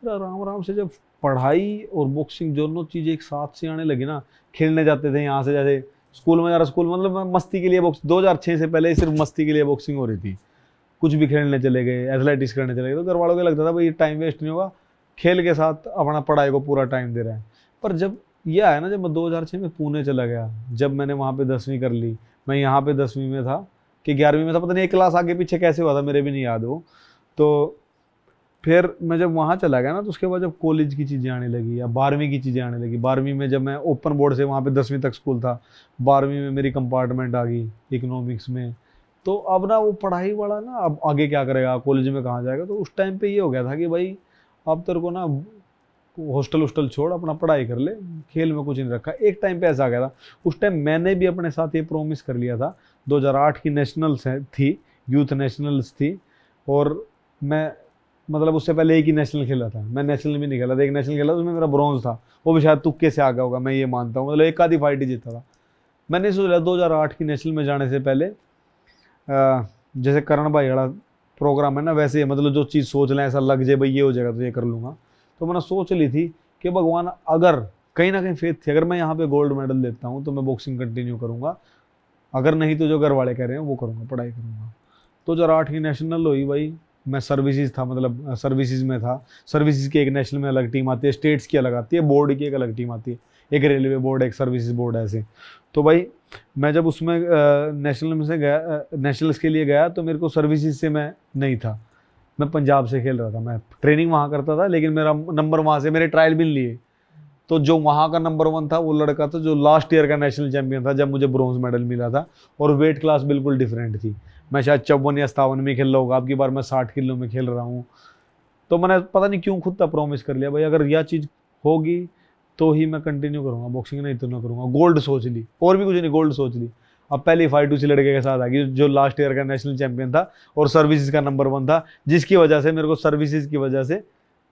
फिर आराम आराम से जब पढ़ाई और बॉक्सिंग दोनों चीज़ें एक साथ से आने लगी ना, खेलने जाते थे यहाँ से, जैसे स्कूल में जा रहा, स्कूल मतलब मैं मस्ती के लिए बॉक्स 2006 से पहले सिर्फ मस्ती के लिए बॉक्सिंग हो रही थी। कुछ भी खेलने चले गए, एथलेटिक्स करने चले गए, तो घर वालों को लगता था भाई ये टाइम वेस्ट नहीं होगा, खेल के साथ अपना पढ़ाई को पूरा टाइम दे रहा है। पर जब ये आया ना, जब मैं 2006 में पुणे चला गया, जब मैंने वहाँ पे 10वीं कर ली, मैं यहाँ पे 10वीं में था कि 11वीं में था, पता नहीं एक क्लास आगे पीछे कैसे हुआ था, मेरे भी नहीं याद वो। तो फिर मैं जब वहाँ चला गया ना, तो उसके बाद जब कॉलेज की चीज़ें आने लगी या 12वीं की चीज़ें आने लगी, 12वीं में जब मैं ओपन बोर्ड से, वहाँ पे 10वीं तक स्कूल था, 12वीं में मेरी कंपार्टमेंट आ गई इकोनॉमिक्स में, तो अब ना वो पढ़ाई वाला ना, अब आगे क्या करेगा, कॉलेज में कहाँ जाएगा, तो उस टाइम पे ये हो गया था कि भाई अब तेरे को ना हॉस्टल हॉस्टल छोड़, अपना पढ़ाई कर ले, खेल में कुछ नहीं रखा। एक टाइम पे ऐसा आ गया था, उस टाइम मैंने भी अपने साथ ये प्रॉमिस कर लिया था, 2008 की नेशनल्स थी, यूथ नेशनल्स थी, और मैं मतलब उससे पहले एक ही नेशनल खेला था, मैं नेशनल भी नहीं खेला था, एक नेशनल खेला उसमें मेरा ब्रॉन्ज था, वो भी शायद तुक्के से आ गया होगा, मैं ये मानता हूँ, मतलब एक आधी फाइट ही जीता था। मैंने सोचा 2008 की नेशनल में जाने से पहले जैसे करण भाई वाला प्रोग्राम है ना, वैसे ही मतलब जो चीज़ सोच लें ऐसा लग जाए भाई ये हो जाएगा तो ये कर लूँगा। तो मैंने सोच ली थी कि भगवान अगर कहीं ना कहीं फेथ थी, अगर मैं यहाँ पे गोल्ड मेडल लेता हूँ तो मैं बॉक्सिंग कंटिन्यू करूँगा, अगर नहीं तो जो घर वाले कह रहे हैं वो करूँगा, पढ़ाई करूँगा। 2008 की नेशनल हुई भाई, मैं सर्विसेज था, मतलब सर्विसेज में था। सर्विसेज की एक नेशनल में अलग टीम आती है, स्टेट्स की अलग आती है, बोर्ड की एक अलग टीम आती है, एक रेलवे बोर्ड, एक सर्विसेज बोर्ड, ऐसे। तो भाई मैं जब उसमें नेशनल में से गया, नेशनल्स के लिए गया, तो मेरे को सर्विसेज से मैं नहीं था, मैं पंजाब से खेल रहा था, मैं ट्रेनिंग वहाँ करता था, लेकिन मेरा नंबर वहाँ से, मेरे ट्रायल भी नहीं लिए। तो जो वहाँ का नंबर 1 था वो लड़का था जो लास्ट ईयर का नेशनल चैंपियन था, जब मुझे ब्रॉन्ज मेडल मिला था, और वेट क्लास बिल्कुल डिफरेंट थी। मैं शायद 54 या 57 में खेल रहा होगा, अब की बार मैं 60 किलो में खेल रहा हूँ। तो मैंने पता नहीं क्यों खुद तक प्रॉमिस कर लिया भाई अगर यह चीज़ होगी तो ही मैं कंटिन्यू करूँगा बॉक्सिंग, नहीं तो ना करूँगा। गोल्ड सोच ली, और भी कुछ नहीं, गोल्ड सोच ली। अब पहली फाइट उसी लड़के के साथ आ गई जो लास्ट ईयर का नेशनल चैंपियन था और सर्विसेज का नंबर 1 था, जिसकी वजह से मेरे को सर्विसेज की वजह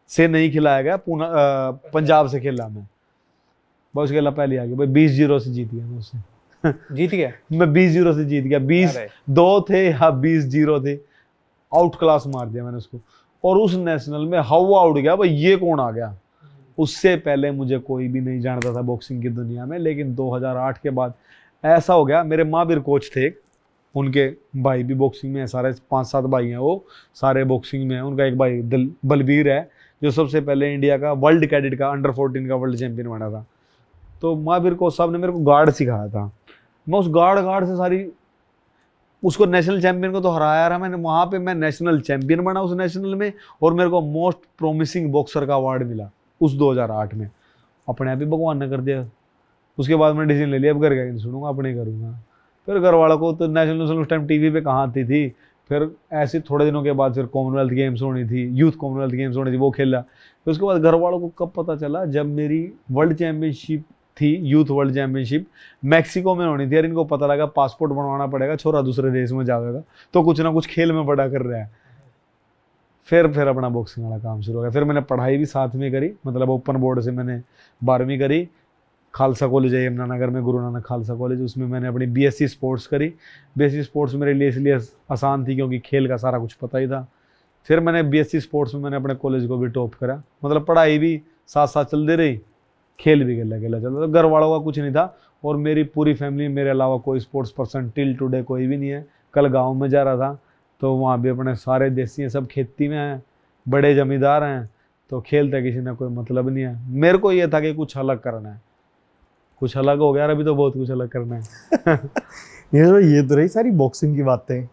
से नहीं खिलाया गया, पंजाब से खेला मैं, बस खेला पहले आ गया भाई, 20-0 से जीत गया मैं उससे। जीत गया मैं 20-0 से जीत गया, 20-2 थे या 20-0 थे, आउट क्लास मार दिया मैंने उसको। और उस नेशनल में हवा उड़ गया भाई, ये कौन आ गया। उससे पहले मुझे कोई भी नहीं जानता था बॉक्सिंग की दुनिया में, लेकिन 2008 के बाद ऐसा हो गया। मेरे महावीर कोच थे, उनके भाई भी बॉक्सिंग में है, सारे 5-7 भाई हैं, वो सारे बॉक्सिंग में हैं। उनका एक भाई बलबीर है जो सबसे पहले इंडिया का वर्ल्ड कैडेट का अंडर 14 का वर्ल्ड चैंपियन बना था। तो महावीर कोच साहब ने मेरे को गार्ड सिखाया था, मैं उस गार्ड से सारी, उसको नेशनल चैंपियन को तो हराया रहा मैंने, वहाँ पे मैं नेशनल चैंपियन बना उस नेशनल में, और मेरे को मोस्ट प्रोमिसिंग बॉक्सर का अवार्ड मिला उस 2008 में। अपने आप ही भगवान ने कर दिया। उसके बाद मैंने डिसीजन ले लिया अब घर का नहीं सुनूंगा, अपने ही करूँगा। फिर घर वालों को तो नेशनल उस टाइम टीवी पे कहाँ आती थी। फिर ऐसे थोड़े दिनों के बाद फिर कॉमनवेल्थ गेम्स होनी थी, यूथ कॉमनवेल्थ गेम्स होनी थी, वो खेला। फिर उसके बाद घर वालों को कब पता चला, जब मेरी वर्ल्ड चैंपियनशिप थी, यूथ वर्ल्ड चैंपियनशिप मैक्सिको में होनी थी, यार इनको पता लगा पासपोर्ट बनवाना पड़ेगा, छोरा दूसरे देश में जाएगा तो कुछ ना कुछ खेल में बड़ा कर रहा है। फिर अपना बॉक्सिंग वाला काम शुरू हो गया। फिर मैंने पढ़ाई भी साथ में करी, मतलब ओपन बोर्ड से मैंने 12वीं करी, खालसा कॉलेज है यमुनानगर में, गुरु नानक खालसा कॉलेज, उसमें मैंने अपनी बीएससी स्पोर्ट्स करी। बीएससी स्पोर्ट्स मेरे लिए इसलिए आसान थी क्योंकि खेल का सारा कुछ पता ही था। फिर मैंने बीएससी स्पोर्ट्स में मैंने अपने कॉलेज को भी टॉप करा, मतलब पढ़ाई भी साथ साथ चलती रही, खेल भी खेला चलता। तो घर वालों का कुछ नहीं था, और मेरी पूरी फैमिली मेरे अलावा कोई स्पोर्ट्स पर्सन टिल टुडे कोई भी नहीं है। कल गाँव में जा रहा था तो वहाँ भी अपने सारे देसी हैं, सब खेती में हैं, बड़े जमींदार हैं, तो खेलता किसी ने कोई मतलब नहीं है। मेरे को ये था कि कुछ अलग करना है, कुछ अलग हो गया, अभी तो बहुत कुछ अलग करना है। ये तो रही सारी बॉक्सिंग की बातें,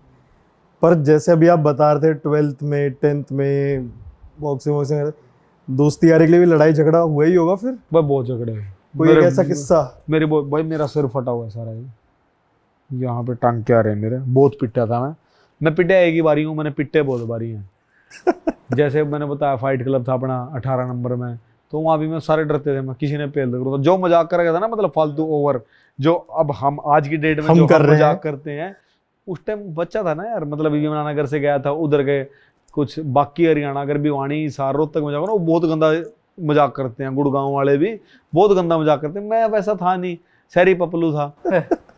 पर जैसे अभी आप बता रहे थे 12th में 10th में बॉक्सिंग दोस्ती यारी के लिए भी लड़ाई झगड़ा हुआ ही होगा फिर? भाई बहुत झगड़े, कोई एक ऐसा किस्सा? मेरे भाई मेरा सिर फटा हुआ है सारा, यहाँ पे टांग के आ रहे हैं मेरे, बहुत पिटा था मैं पिटा एक ही बारी हूँ, मैंने पिटे बहुत बारी हैं। जैसे मैंने बताया फाइट क्लब था अपना 18 नंबर में, तो वहाँ भी मैं सारे डरते थे, मैं किसी ने पेल दे, जो मजाक कर गया था ना, मतलब फालतू ओवर, जो अब हम आज की डेट में जो हम मजाक करते हैं, उस टाइम बच्चा था ना यार, मतलब यमुनानगर से गया था, उधर गए कुछ बाकी हरियाणा, अगर भिवानी हिसार रोहतक में जाओ ना, वो बहुत गंदा मजाक करते हैं, गुड़गांव वाले भी बहुत गंदा मजाक करते हैं। मैं वैसा था नहीं, शहरी पपलू था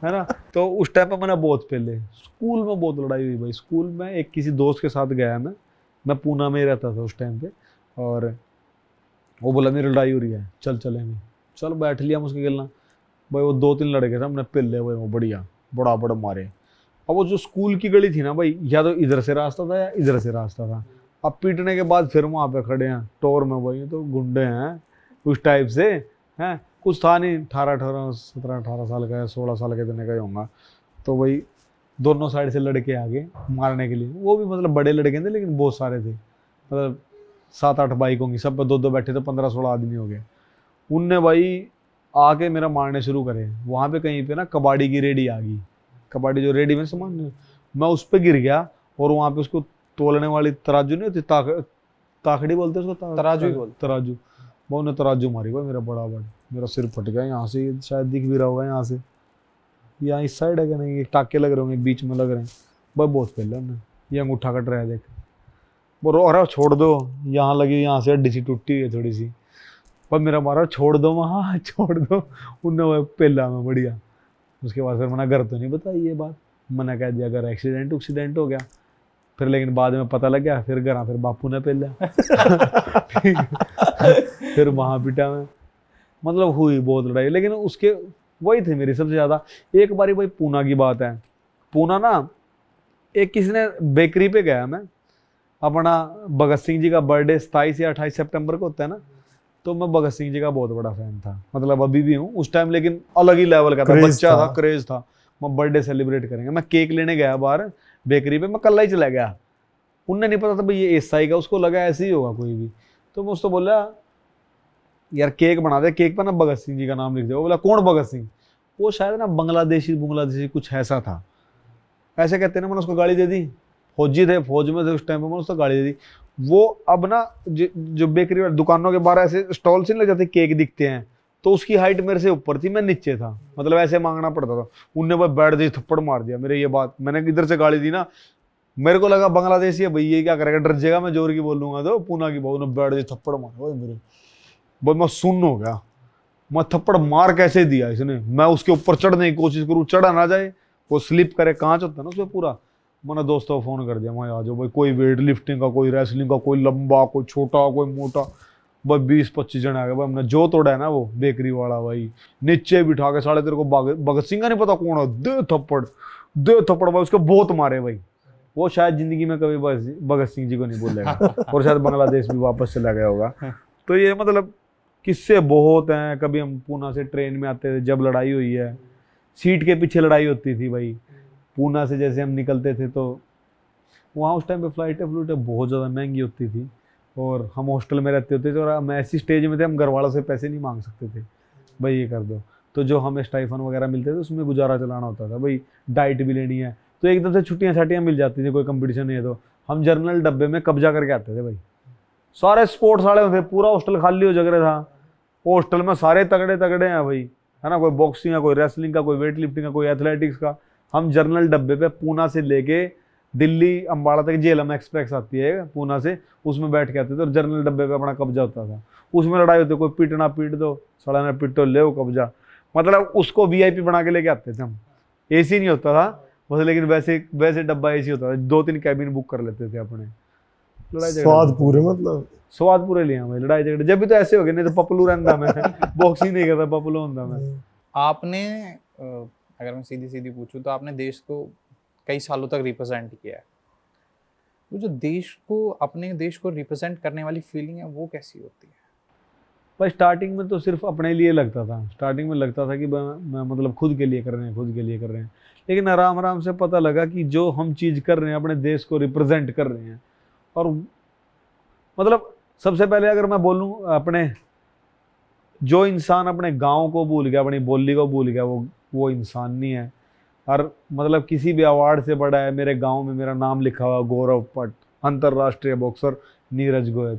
है ना। तो उस टाइम पे मैंने बहुत पहले स्कूल में बहुत लड़ाई हुई भाई। स्कूल में एक किसी दोस्त के साथ गया मैं पूना में ही रहता था उस टाइम पे, और वो बोला मेरी लड़ाई हो रही है, चल चलेंगे, चल बैठ लिया मुझके खेलना भाई। वो 2-3 लड़के थे, हमने पिल ले भाई, वो बढ़िया बड़ा मारे, अब वो जो स्कूल की गली थी ना भाई, या तो इधर से रास्ता था या इधर से रास्ता था। अब पीटने के बाद फिर वहाँ पे खड़े हैं टोर में, भाई तो गुंडे हैं उस टाइप से हैं, कुछ था नहीं, 18 साल का या 16 साल के इतने का ही होगा। तो वही दोनों साइड से लड़के आ गए मारने के लिए, वो भी मतलब बड़े लड़के थे लेकिन बहुत सारे थे, मतलब 7-8 बाइक होंगी, सब पे 2-2 बैठे थे, 15-16 आदमी हो गए। उनने भाई आके मेरा मारने शुरू करे। वहाँ पे कहीं पे ना कबाड़ी की रेडी आ गई, कबाड़ी जो रेडी में सामान, मैं उस पर गिर गया। और वहाँ पे उसको तोलने वाली तराजू नहीं होती, ताखड़ी बोलते हैं उसको, तराजू ही बोलते। तराजू, वो उन्हें तराजू मारी भाई मेरा बड़ा बड़ा, मेरा सिर फट गया यहाँ से, शायद दिख भी रहा होगा यहाँ से, यहाँ इस साइड है क्या नहीं, टाके लग रहे होंगे बीच में लग रहे हैं भाई, बहुत पहले उन्हें ये अंगूठा कट रहा है देख, बोलो अरे छोड़ दो, यहाँ लगी, यहाँ से हड्डी सी टूटी है थोड़ी सी, पर मेरा मारा छोड़ दो वहाँ छोड़ दो, उनने पहला में बढ़िया। उसके बाद फिर मना घर तो नहीं बताई ये बात, मना कह दिया अगर एक्सीडेंट हो गया, फिर लेकिन बाद में पता लग गया, फिर घर फिर बापू ने पहला फिर वहाँ पिटा मैं, मतलब हुई बहुत लड़ाई, लेकिन उसके वही थे मेरी सबसे ज्यादा। एक बारी भाई पूना की बात है, पूना ना एक किसी ने बेकरी पे गया मैं, अपना भगत सिंह जी का बर्थडे 27 या 28 सितंबर को होता है ना, तो मैं भगत सिंह जी का बहुत बड़ा फैन था, मतलब अभी भी हूँ, उस टाइम लेकिन अलग ही लेवल का था, क्रेज बच्चा था। था, क्रेज था, मैं बर्थडे सेलिब्रेट करेंगे, मैं केक लेने गया बाहर बेकरी पे, मैं कल्ला ही चला गया, उनने नहीं पता था भाई ये एसआई का, उसको लगा ऐसे ही होगा कोई भी, तो मैं उसको बोला यार केक बना दे, केक पर ना भगत सिंह जी का नाम लिख दे। वो बोला कौन भगत सिंह, वो शायद ना बांग्लादेशी कुछ ऐसा था, ऐसे कहते ना, मैंने उसको गाड़ी दे दी, फौजी थे, फौज में थे उस टाइम पे, मैंने उसको गाड़ी दे दी। वो अब ना जो बेकरी वाली दुकानों के बाहर ऐसे स्टॉल से नहीं लग जाते केक दिखते हैं, तो उसकी हाइट मेरे से ऊपर थी, मैं नीचे था, मतलब ऐसे मांगना पड़ता था। उनने भाई बैठ दी, थप्पड़ मार दिया मेरे, ये बात मैंने इधर से गाड़ी दी ना, मेरे को लगा बांग्लादेशी है भाई, ये क्या करेगा, डर जाएगा मैं जोर की बोलूंगा तो, पूना की बहू ने बैठ दी, थप्पड़ मारा भाई मेरे, भाई मैं सुन्न हो गया, मैं थप्पड़ मार कैसे दिया इसने, मैं उसके ऊपर चढ़ने की कोशिश करूँ, चढ़ा ना जाए, वो स्लिप करे, कांच होता है ना उसमें पूरा। मैंने दोस्तों को फोन कर दिया, मैं आ जाओ भाई, कोई वेट लिफ्टिंग का, कोई रेसलिंग का, कोई लंबा, कोई छोटा, कोई मोटा, भाई 20-25 जने आ गए भाई, हमने जो तोड़ा है ना वो बेकरी वाला भाई, नीचे बिठा के साले तेरे को भगत सिंह का नहीं पता कौन है, दे थप्पड़ भाई, उसको बहुत मारे भाई, वो शायद जिंदगी में कभी भगत सिंह जी को नहीं बोलेगा और शायद बांग्लादेश भी वापस चला गया होगा। तो ये मतलब किस्से बहुत हैं। कभी हम पूना से ट्रेन में आते थे, जब लड़ाई हुई है, सीट के पीछे लड़ाई होती थी भाई, पूना से जैसे हम निकलते थे तो वहाँ उस टाइम पे फ्लाइटें बहुत ज़्यादा महंगी होती थी, और हम हॉस्टल में रहते होते थे, और हम ऐसी स्टेज में थे, हम घर वालों से पैसे नहीं मांग सकते थे भाई ये कर दो, तो जो हमें स्टाइफन वगैरह मिलते थे उसमें गुजारा चलाना होता था भाई, डाइट भी लेनी है, तो एकदम से छुट्टियाँ छाटियाँ मिल जाती थी, कोई कंपटीशन नहीं है तो हम जर्नल डब्बे में कब्जा करके आते थे भाई, सारे स्पोर्ट्स वाले होते, पूरा हॉस्टल खाली हो जग रहा था, हॉस्टल में सारे तगड़े तगड़े हैं भाई, है ना, कोई बॉक्सिंग का, कोई रेसलिंग का, कोई वेट लिफ्टिंग का, कोई एथलेटिक्स का। हम जर्नल डब्बे पे पूना से लेके दिल्ली अम्बाड़ा तक जेलम एक्सप्रेस आती है पूना से, उसमें बैठ के आते थे और जर्नल डब्बे पे अपना कब्जा होता था, उसमें लड़ाई होती, कोई पीटना पीट दो, सड़ाना पीटो, ले कब्जा, मतलब उसको वीआईपी बना के लेके आते थे हम। एसी नहीं होता था बस, लेकिन वैसे वैसे डब्बा एसी होता था, 2-3 कैबिन बुक कर लेते थे अपने। लड़ाई झगड़े स्वाद पूरे मतलब स्वाद पूरे लिया भाई, लड़ाई झगड़े जब भी तो ऐसे हो गए, नहीं तो पपलू रहता मैं बॉक्सिंग नहीं करता, पपलू होता मैं। आपने अगर मैं सीधी सीधी पूछूं तो आपने देश को कई सालों तक रिप्रेजेंट किया है, वो जो देश को, अपने देश को रिप्रेजेंट करने वाली फीलिंग है वो कैसी होती है? भाई स्टार्टिंग में तो सिर्फ अपने लिए लगता था, स्टार्टिंग में लगता था कि मैं मतलब खुद के लिए कर रहे हैं, खुद के लिए कर रहे हैं, लेकिन आराम आराम से पता लगा कि जो हम चीज़ कर रहे हैं अपने देश को रिप्रेजेंट कर रहे हैं। और मतलब सबसे पहले अगर मैं बोलूँ, अपने जो इंसान अपने गांव को भूल गया, अपनी बोली को भूल गया, वो इंसान नहीं है। और मतलब किसी भी अवार्ड से बड़ा है, मेरे गांव में मेरा नाम लिखा हुआ गौरव पट, अंतरराष्ट्रीय बॉक्सर नीरज गोयल,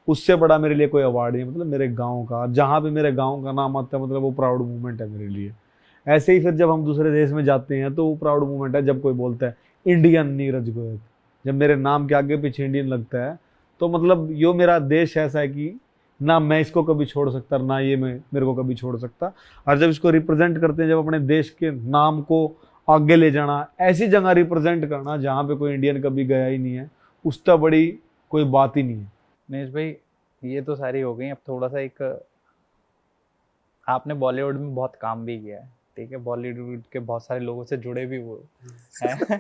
उससे बड़ा मेरे लिए कोई अवार्ड नहीं है। मतलब मेरे गांव का, जहाँ भी मेरे गांव का नाम आता है, मतलब वो प्राउड मूवमेंट है मेरे लिए। ऐसे ही फिर जब हम दूसरे देश में जाते हैं तो वो प्राउड मूवमेंट है, जब कोई बोलता है इंडियन नीरज गोयल, जब मेरे नाम के आगे पीछे इंडियन लगता है, तो मतलब यो मेरा देश ऐसा है कि ना मैं इसको कभी छोड़ सकता, ना ये मेरे को कभी छोड़ सकता। और जब इसको रिप्रेजेंट करते हैं, जब अपने देश के नाम को आगे ले जाना, ऐसी जगह रिप्रेजेंट करना जहाँ पे कोई इंडियन कभी गया ही नहीं है, उससे बड़ी कोई बात ही नहीं है। नीरज भाई, ये तो सारी हो गई, अब थोड़ा सा एक, आपने बॉलीवुड में बहुत काम भी किया है, ठीक है, बॉलीवुड के बहुत सारे लोगों से जुड़े भी हुए हैं।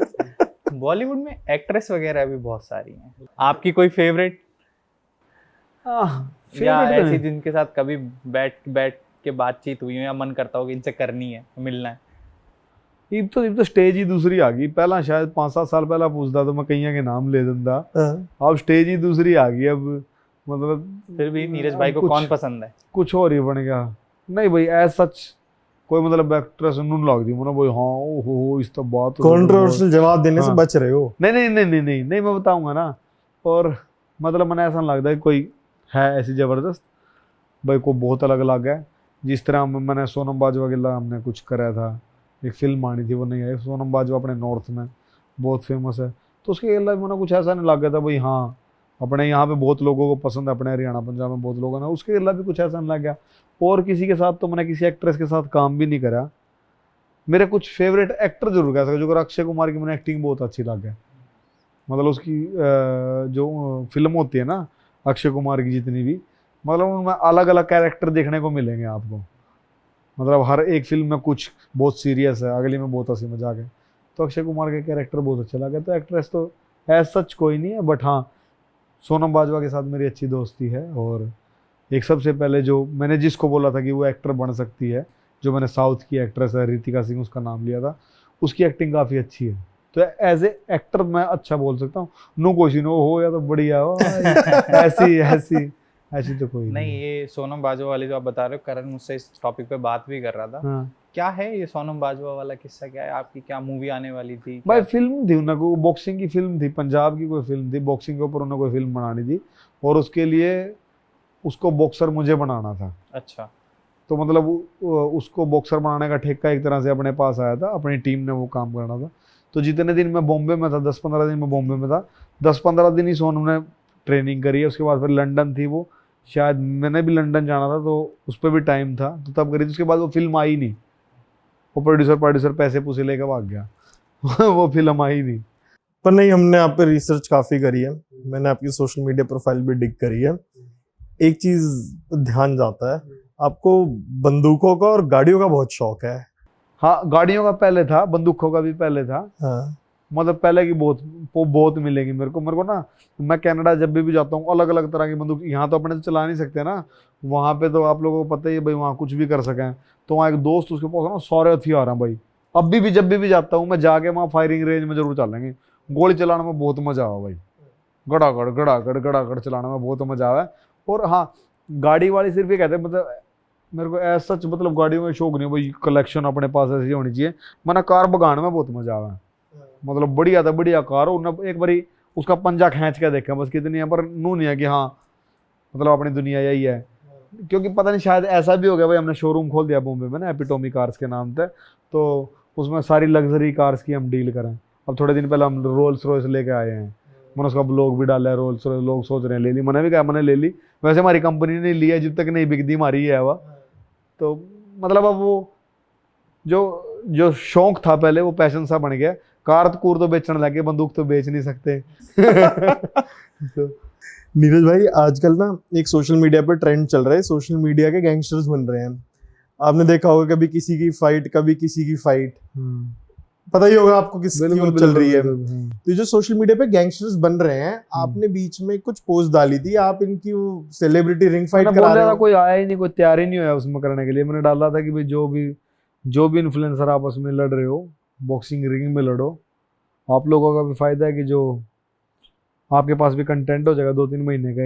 बॉलीवुड में एक्ट्रेस वगैरह भी बहुत सारी हैं, आपकी कोई फेवरेट या ऐसी जिनके साथ कभी बैठ बैठ के बातचीत हुई हो या मन करता हो कि इनसे करनी है, मिलना है? अब तो स्टेज ही दूसरी आ गई। पहला शायद 5-7 साल पहला पूछता तो मैं कहीं के नाम ले देता, अब स्टेज ही दूसरी आ गई। अब मतलब फिर भी नीरज भाई को कौन पसंद है? कुछ और ही बन गया। नहीं भाई एज सच कोई मतलब एक्ट्रेस नून लग दी मतलब भाई हाँ ओहो इस तो बात कंट्रोवर्शियल जवाब देने से हाँ। बच रहे हो। नहीं नहीं नहीं नहीं नहीं नहीं मैं बताऊंगा ना। और मतलब मैंने ऐसा लगता है कोई है ऐसी जबरदस्त भाई को बहुत अलग अलग है। जिस तरह मैंने सोनम बाजवा के लिए हमने कुछ करा था, एक फिल्म आनी थी वो नहीं आई। सोनम बाजवा अपने नॉर्थ में बहुत फेमस है, तो उसके अलावा मैंने कुछ ऐसा नहीं लग गया था भाई हाँ अपने यहाँ पे बहुत लोगों को पसंद है, अपने हरियाणा पंजाब में बहुत लोगों ने, उसके अलावा भी कुछ ऐसा नहीं लग गया। और किसी के साथ तो मैंने किसी एक्ट्रेस के साथ काम भी नहीं करा। मेरे कुछ फेवरेट एक्टर जरूर कह सकते, जो अक्षय कुमार की मैंने एक्टिंग बहुत अच्छी लग है। मतलब उसकी जो फिल्म होती है ना अक्षय कुमार की जितनी भी, मतलब उनमें अलग अलग कैरेक्टर देखने को मिलेंगे आपको। मतलब हर एक फिल्म में कुछ बहुत सीरियस है, अगली में बहुत हंसी मजाक है। तो अक्षय कुमार के कैरेक्टर बहुत अच्छे लगे। तो एक्ट्रेस तो एज सच कोई नहीं है, बट हाँ सोनम बाजवा के साथ मेरी अच्छी दोस्ती है। और एक सबसे पहले जो मैंने जिसको बोला था कि वो एक्टर बन सकती है, जो मैंने साउथ की एक्ट्रेस है रितिका सिंह उसका नाम लिया था, उसकी एक्टिंग काफ़ी अच्छी है। तो एज ए एक्टर मैं अच्छा बोल सकता हूँ। नो क्वेश्चन हो या तो बढ़िया हो ऐसी ऐसी ऐसी तो कोई नहीं। ये सोनम बाजवा वाली जो आप बता रहे हो, करण मुझसे इस टॉपिक पे बात भी कर रहा था। हाँ। क्या है ये सोनम बाजवा वाला किस्सा? क्या है आपकी, क्या मूवी आने वाली थी? भाई फिल्म थी उन्हें को बॉक्सिंग की फिल्म थी, पंजाब की कोई फिल्म थी, बॉक्सिंग के ऊपर उन्हें कोई फिल्म बनानी थी और उसके लिए उसको बॉक्सर मुझे बनाना था। अच्छा। तो मतलब उसको बॉक्सर बनाने का ठेका एक तरह से अपने पास आया था, अपनी टीम ने वो काम करना था। तो जितने दिन मैं बॉम्बे में था, 10-15 दिन में बॉम्बे में था, 10-15 दिन ही सोनम ने ट्रेनिंग करी है। उसके बाद फिर लंदन थी वो, शायद मैंने भी लंदन जाना था तो उस पर भी टाइम था, तो तब करी थी। उसके बाद वो फिल्म आई नहीं, वो प्रोड्यूसर पैसे पूसे लेकर भाग गया वो फिल्म आई नहीं। पर नहीं, हमने आप पे रिसर्च काफी करी है, मैंने आपकी सोशल मीडिया प्रोफाइल भी डिग करी है। एक चीज ध्यान जाता है, आपको बंदूकों का और गाड़ियों का बहुत शौक है। हाँ गाड़ियों का पहले था, बंदूकों का भी पहले था। हाँ। मतलब पहले की बहुत मिलेगी मेरे को ना। मैं कनाडा जब भी जाता हूँ अलग अलग तरह की बंदूक, यहाँ तो अपने तो चला नहीं सकते ना, वहाँ पे तो आप लोगों को पता ही है भाई वहाँ कुछ भी कर सकें। तो वहाँ एक दोस्त उसके पास ना सारे हथियार हैं भाई। अभी भी जब भी जाता हूँ मैं जाके वहाँ फायरिंग रेंज में जरूर चलेंगे। गोली चलाने में बहुत मजा आवा भाई, गड़ागड़ चलाने में बहुत मजा आवा है। और हाँ गाड़ी वाली सिर्फ ये कहते हैं, मतलब मेरे को ऐसा सच मतलब गाड़ियों में शौक नहीं भाई, कलेक्शन अपने पास ऐसी होनी चाहिए। मैंने कार भगाने में बहुत मजा आवा है, मतलब बढ़िया था, बढ़िया कार हो। एक बारी उसका पंजा खींच के देखा बस, कितनी है पर नू नहीं है कि हाँ मतलब अपनी दुनिया यही है। क्योंकि पता नहीं शायद ऐसा भी हो गया भाई, हमने शोरूम खोल दिया बॉम्बे में ना एपिटोमी कार्स के नाम पे, तो उसमें सारी लग्जरी कार्स की हम डील करें। अब थोड़े दिन पहले हम रोल्स रॉयस लेके आए हैं, मैंने उसका ब्लॉग भी डाला है रोल्स रॉयस। लोग सोच रहे हैं ले ली, मैंने भी कहा मैंने ले ली। वैसे हमारी कंपनी ने लिया, जब तक नहीं बिकती हमारी है वह। तो मतलब अब वो जो जो शौक था पहले वो पैशन सा बन गया। कार कूर तो बेचने लगे, बंदूक तो बेच नहीं सकते तो नीरज भाई आजकल ना एक सोशल मीडिया पर ट्रेंड चल रहा है, सोशल मीडिया के गैंगस्टर्स बन रहे हैं। आपने देखा होगा कभी किसी की फाइट, कभी किसी की फाइट, पता ही होगा आपको किसकी वो चल रही है। तो जो सोशल मीडिया पे गैंगस्टर्स बन रहे हैं, आपने बीच में कुछ पोस्ट डाली थी, आप इनकी वो सेलिब्रिटी रिंग फाइट करा रहे हो। कोई आया ही नहीं, कोई तैयार ही नहीं हुआ उसमें करने के लिए। मैंने डाला था कि भाई जो भी इन्फ्लुएंसर आपस में लड़ रहे हो बॉक्सिंग रिंग में लड़ो, आप लोगों का भी फायदा है कि जो आपके पास भी कंटेंट हो जाएगा 2-3 महीने का,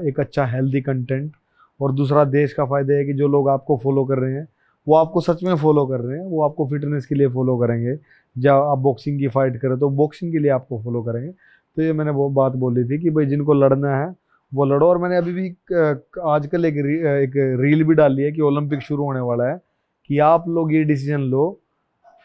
एक अच्छा हेल्दी कंटेंट। और दूसरा देश का फायदा है कि जो लोग आपको फॉलो कर रहे हैं वो आपको सच में फॉलो कर रहे हैं, वो आपको फिटनेस के लिए फॉलो करेंगे। जब आप बॉक्सिंग की फाइट करें तो बॉक्सिंग के लिए आपको फॉलो करेंगे। तो ये मैंने वो बात बोली थी कि भाई जिनको लड़ना है वो लड़ो। और मैंने अभी भी आजकल एक रील भी डाली है कि ओलंपिक शुरू होने वाला है, कि आप लोग ये डिसीजन लो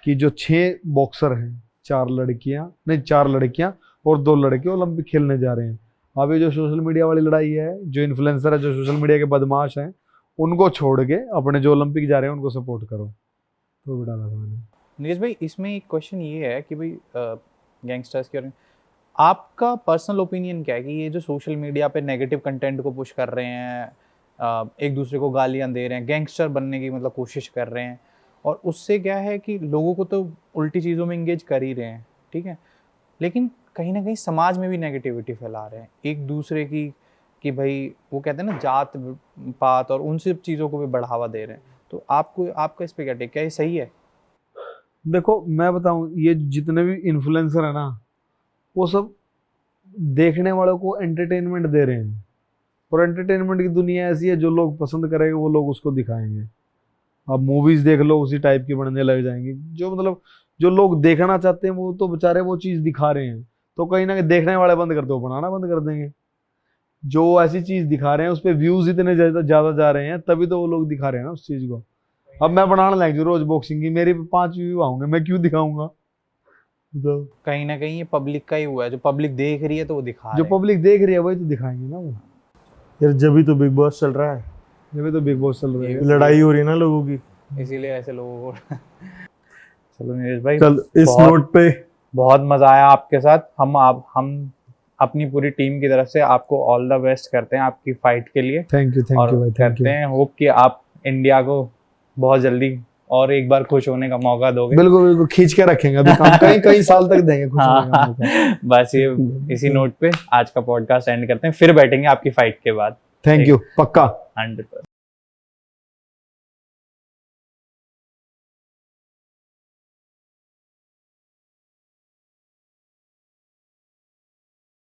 कि जो 6 बॉक्सर हैं, 4 लड़कियां और 2 लड़के ओलंपिक खेलने जा रहे हैं। अब ये जो सोशल मीडिया वाली लड़ाई है, जो इन्फ्लुएंसर है, जो सोशल मीडिया के बदमाश हैं, उनको छोड़ के अपने जो ओलंपिक जा रहे हैं उनको सपोर्ट करो। तो भी डाला था मैंने। नीरज भाई इसमें एक क्वेश्चन ये है कि भाई गैंगस्टर्स के, आपका पर्सनल ओपिनियन क्या है कि ये जो सोशल मीडिया पे नेगेटिव कंटेंट को पुश कर रहे हैं, एक दूसरे को गालियां दे रहे हैं, गैंगस्टर बनने की मतलब कोशिश कर रहे हैं, और उससे क्या है कि लोगों को तो उल्टी चीज़ों में इंगेज कर ही रहे हैं, ठीक है, लेकिन कहीं ना कहीं समाज में भी नेगेटिविटी फैला रहे हैं एक दूसरे की, कि भाई वो कहते हैं ना जात पात और उन सब चीज़ों को भी बढ़ावा दे रहे हैं। तो आपको, आपका इस पे क्या टेक, क्या ये सही है? देखो मैं बताऊं, ये जितने भी इन्फ्लुएंसर है ना, वो सब देखने वालों को एंटरटेनमेंट दे रहे हैं, और एंटरटेनमेंट की दुनिया ऐसी है, जो लोग पसंद करेंगे वो लोग उसको दिखाएंगे। अब मूवीज देख लो, उसी टाइप की बनने लग जाएंगी। जो मतलब जो लोग देखना चाहते हैं वो तो बेचारे वो चीज दिखा रहे हैं, तो कहीं ना कहीं देखने वाले बंद कर दो, बनाना बंद कर देंगे। जो ऐसी चीज दिखा रहे हैं उस पे व्यूज इतने ज्यादा ज्यादा जा रहे हैं, तभी तो वो लोग दिखा रहे हैं ना उस चीज को। अब मैं बनाने लग जाऊँ रोज बॉक्सिंग की, मेरे पे 5 व्यू आऊंगे, मैं क्यों दिखाऊंगा? तो कहीं ना कहीं ये पब्लिक का ही हुआ है, जो पब्लिक देख रही है तो वो दिखा जो रहे हैं। पब्लिक देख रही है वही तो दिखाएंगे ना वो। यार जब भी तो बिग बॉस चल रहा है, जब भी तो बिग बॉस चल रहा है। लड़ाई हो रही है ना लोगों की। इसीलिए ऐसे लोगों को चलो नीरज भाई, चल इस बहुत- नोट पे बहुत मजा आया आपके साथ। हम अपनी पूरी टीम की तरफ से आपको ऑल द बेस्ट करते हैं आपकी फाइट के लिए, थैंक यू और भाई, थैंक करते यू। हैं होप कि आप इंडिया को बहुत जल्दी और एक बार खुश होने का मौका दोगे। बिल्कुल बिल्कुल, खींच के रखेंगे अभी काम, कई कई साल तक देंगे खुश होने का मौका। हाँ, बस ये इसी नोट पे आज का पॉडकास्ट एंड करते हैं, फिर बैठेंगे आपकी फाइट के बाद। थैंक यू, पक्का। 100%।